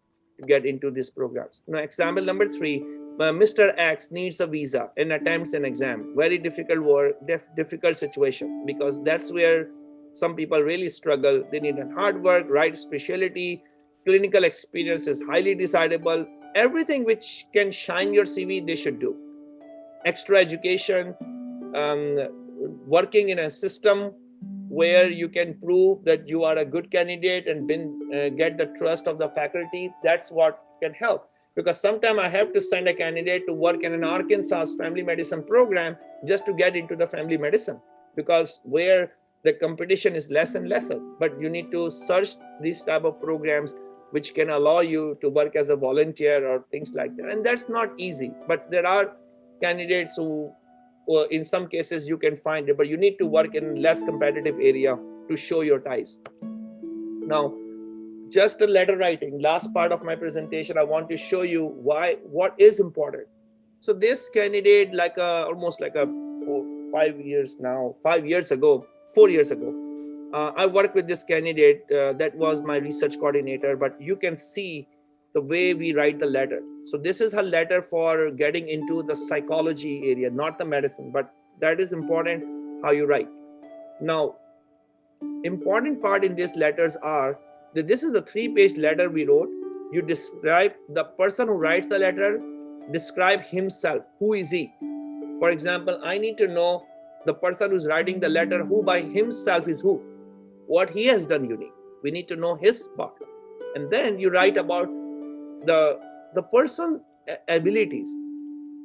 to get into these programs. Now, example number 3, Mr. X needs a visa and attempts an exam. Very difficult work, difficult situation, because that's where some people really struggle. They need a hard work, right specialty, clinical experience is highly desirable. Everything which can shine your CV, they should do. Extra education, working in a system where you can prove that you are a good candidate and get the trust of the faculty. That's what can help. Because sometimes I have to send a candidate to work in an Arkansas family medicine program just to get into the family medicine, because where the competition is less and lesser. But you need to search these type of programs which can allow you to work as a volunteer or things like that. And that's not easy. But there are candidates who, in some cases, you can find it, but you need to work in less competitive area to show your ties. Now, just a letter writing, last part of my presentation, I want to show you what is important. So this candidate, almost 4 years ago, I worked with this candidate that was my research coordinator, but you can see the way we write the letter. So this is her letter for getting into the psychology area, not the medicine, but that is important how you write. Now, important part in these letters are that this is the 3-page letter we wrote. You describe the person who writes the letter, describe himself. Who is he? For example, I need to know the person who's writing the letter, who by himself is who, what he has done unique. We need to know his part. And then you write about the person abilities.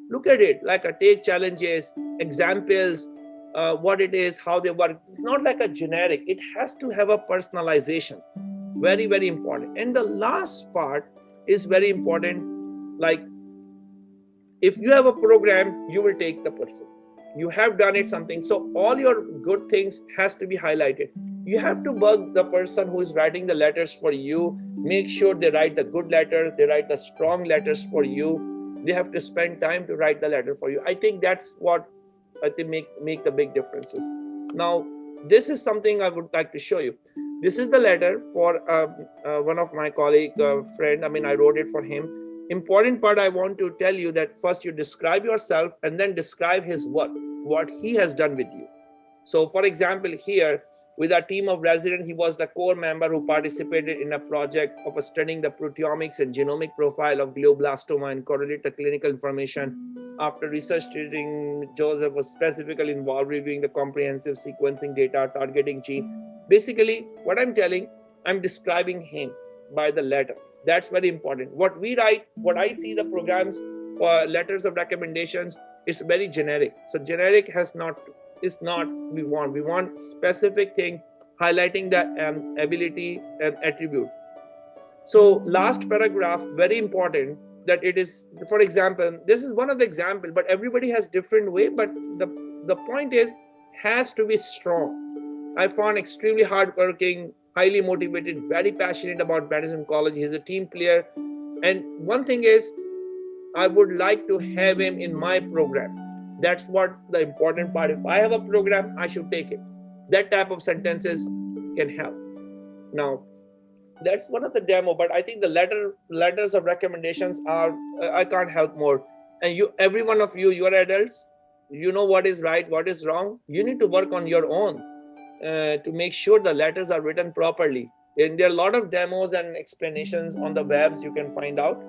Look at it, take challenges, examples, what it is, how they work. It's not like a generic. It has to have a personalization. Very, very important. And the last part is very important. Like, if you have a program, you will take the person. You have done it something. So all your good things has to be highlighted. You have to bug the person who is writing the letters for you. Make sure they write the good letters. They write the strong letters for you. They have to spend time to write the letter for you. I think that's what I think make the big differences. Now, this is something I would like to show you. This is the letter for one of my colleague friend. I mean, I wrote it for him. Important part I want to tell you that first you describe yourself and then describe his work, what he has done with you. So for example, here with our team of residents, he was the core member who participated in a project of studying the proteomics and genomic profile of glioblastoma and correlate the clinical information. After research treating, Joseph was specifically involved reviewing the comprehensive sequencing data, targeting gene. Basically, what I'm telling, I'm describing him by the letter. That's very important. What we write, what I see the programs for letters of recommendations is very generic. So generic is not we want specific thing, highlighting the ability and attribute. So last paragraph, very important, that it is, for example, this is one of the example, but everybody has different way, but the point is, has to be strong. I found extremely hardworking, highly motivated, very passionate about medicine oncology. He's a team player. And one thing is, I would like to have him in my program. That's what the important part. If I have a program, I should take it. That type of sentences can help. Now, that's one of the demo, but I think the letters of recommendations are, I can't help more. And you, every one of you are adults. You know what is right, what is wrong. You need to work on your own to make sure the letters are written properly. And there are a lot of demos and explanations on the webs you can find out.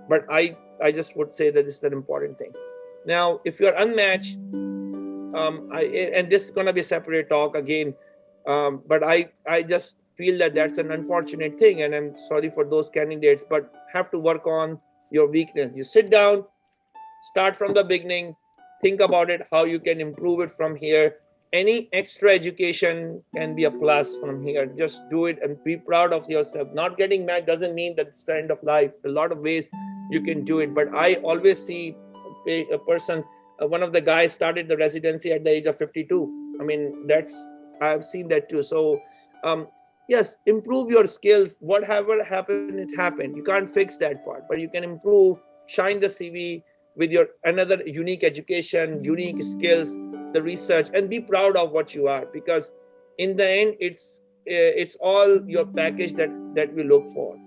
But I just would say that this is an important thing. Now, if you're unmatched, and this is going to be a separate talk again, but I just feel that that's an unfortunate thing, and I'm sorry for those candidates, but have to work on your weakness. You sit down, start from the beginning, think about it, how you can improve it from here. Any extra education can be a plus from here. Just do it and be proud of yourself. Not getting mad doesn't mean that it's the end of life. A lot of ways you can do it, but I always see a person, one of the guys started the residency at the age of 52. I mean, I've seen that too. So yes, improve your skills. Whatever happened, it happened. You can't fix that part, but you can improve, shine the CV with your another unique education, unique skills, the research, and be proud of what you are, because in the end, it's all your package that we look for.